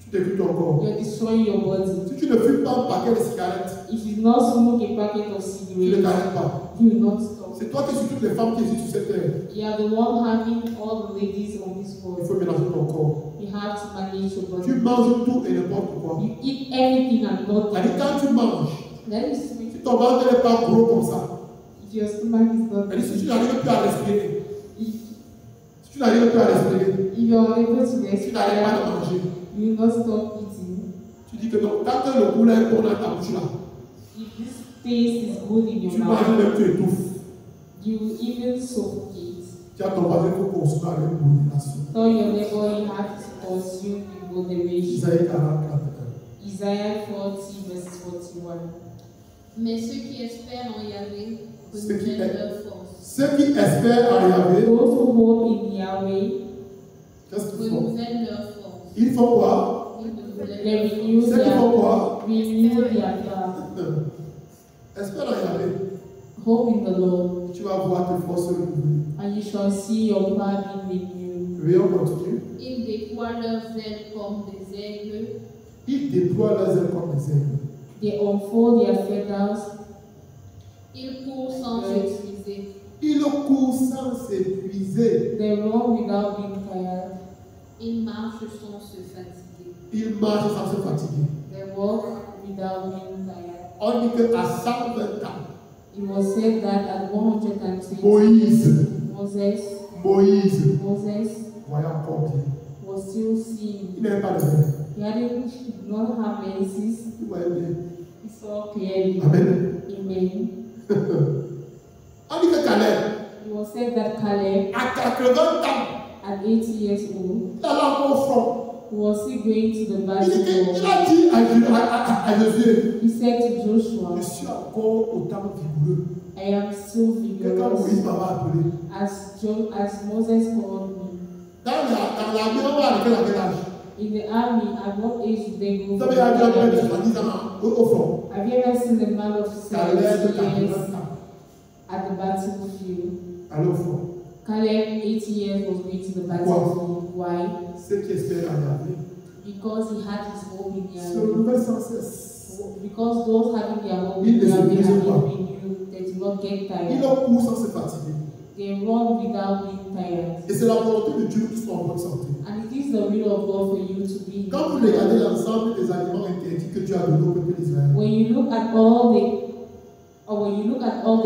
Tu détruis ton corps. You're destroying your body. Si tu ne fumes pas un paquet de cigarettes, If you not smoke a packet of tu ne cigarettes, t'arrêtes pas. you will not stop. C'est toi qui suis toutes les femmes qui existent sur cette terre. You are the one having all the ladies on this Il world. faut mélanger ton corps. You have to manage your Tu body. manges tout et n'importe quoi. You eat everything and C'est-à-dire, nothing. quand tu manges, That is sweet. si ton ventre n'est pas gros comme ça, If your stomach is not c'est-à-dire, si tu n'arrives plus à respirer, if, si tu n'arrives plus à respirer, if you're unable to si tu n'arrives pas à respire, manger, you will not stop eating. tu dis que non, tant que le poulet est bon dans ta bouche là, If this taste is good in your tu manges mouth, même, tu étouffes. you will even suffocate. Tu as ton voisin pour consommer avec modération. Tell your neighbor you have to consume with moderation. Isaïe 44. Isaiah 40 verse 41. Mais ceux qui espèrent en Yahvé Ceux qui renouvellent leur force. Ceux qui espèrent en Yahvé, Those who hope in Yahweh, qu'est-ce qu'ils font? Renouvellent leur force. Ils font quoi? Ils renouvellent they leur force. renew Ceux qui font their, quoi? renew their power. Espère en Yahvé. Hope in the Lord, Tu vas voir tes forces renouvelées. and you shall see your power being renewed. Oui, on continue. Ils déploient leurs ailes comme des aigles. Ils déploient leurs ailes comme des aigles. They unfold their feathers. Ils courent sans s'épuiser. Ils courent sans s'épuiser. They run without being tired. Ils marchent sans se fatiguer. Ils marchent sans se fatiguer. They walk without being tired. On dit qu'à 120 ans, It was said that at 120, Moïse, Moses voyait encore bien. was still seeing. Il n'avait pas de verre. He did not have lenses. Il voyait bien. He saw clearly. Amen. Amen. On dit que Caleb, It was said that Caleb, à 80 ans, at 80 years old, il allait encore au front. was he going to the Il battle? a dit à Josué, He said to Joshua, je suis encore autant vigoureux I am still que quand Moïse vigorous m'avait appelé. as Moses called me. Dans l'armée, on va arrêter à quel âge? In the army, at what age did they go? Vous for savez, il y a un the de army? 70 ans au front. Have you ever seen a man of 70 Caleb, years 80 ans. at the battlefield? Allez au front. Caleb, 80 years, was going to the battlefield. Why? Ceux qui espèrent en Yahvé Because he had his hope in se Yahweh. renouvellent sans cesse. Because those having their hope Ils in ne Yahweh s'épuisent have pas. been renewed, they do not get Ils tired. courent sans se fatiguer. They run without being tired. Et c'est la volonté de Dieu qu'ils soient en bonne santé. And it is the will of God for you to be in Quand vous good regardez health. l'ensemble des aliments interdits que Dieu a donnés au peuple d'Israël, When you look at all the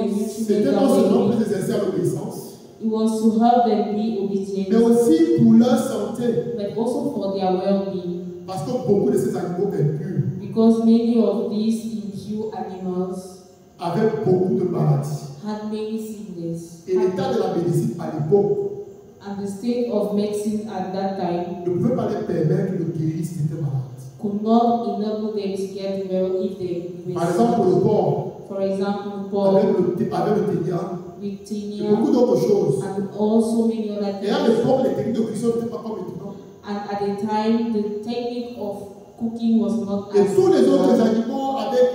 nutrients c'était that non seulement they pour need, les exercer à l'obéissance, it was to help them be mais obedient, aussi pour leur santé. but also for their well-being. Parce que beaucoup de ces animaux impurs Because many of these impure animals avaient beaucoup de maladies. had many sickness, Et l'état de la médecine à l'époque and the state of medicine at that time ne pouvait pas les permettre de guérir s'ils étaient malades. could not enable them to get well if they were Par exemple, pour le sick. porc, For example, avec Paul le ténia, with et tinea beaucoup d'autres choses. and also many other Et à things. l'époque, les techniques de cuisson n'étaient pas comme maintenant. And at the time, the technique of cooking was not Et as tous les autres well. animaux avaient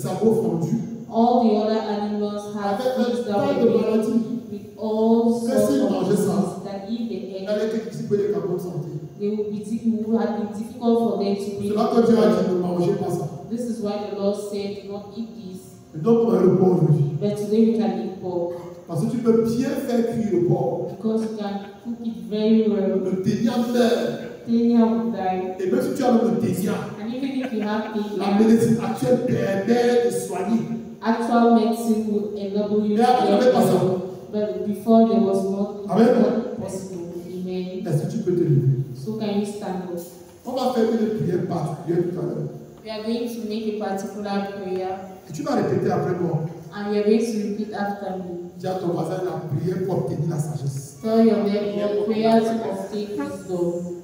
sabots fendus. All the other animals have things that Avec were de maladies. made with all sorts s'ils of mangeaient ça, diseases that if they Il ate, allait être difficile pour les capables de santé. it would have been difficult for them to C'est be. là que Dieu a dit ne mangez pas ça. This is why the Lord said, do not eat this. Et donc, on a le porc aujourd'hui. But today we can eat pork. Parce que tu peux bien faire cuire le porc, Because you can cook it very well. le tenir en terre. Then will die. Et même si tu as le tenir, And even if you have la the médecine actuelle permet de soigner. actual medicine would enable you to Mais avant, get pas ça. well. But before there was not, Amen. not possible. Amen. Est-ce que tu peux te lever? So can you stand up? On va faire une prière particulière tout à l'heure. We are going to make a particular prayer. Et tu vas répéter après moi. And we are going to repeat after me. Dis à ton voisin la prière pour obtenir la sagesse. Tell your neighbor prayer to obtain wisdom.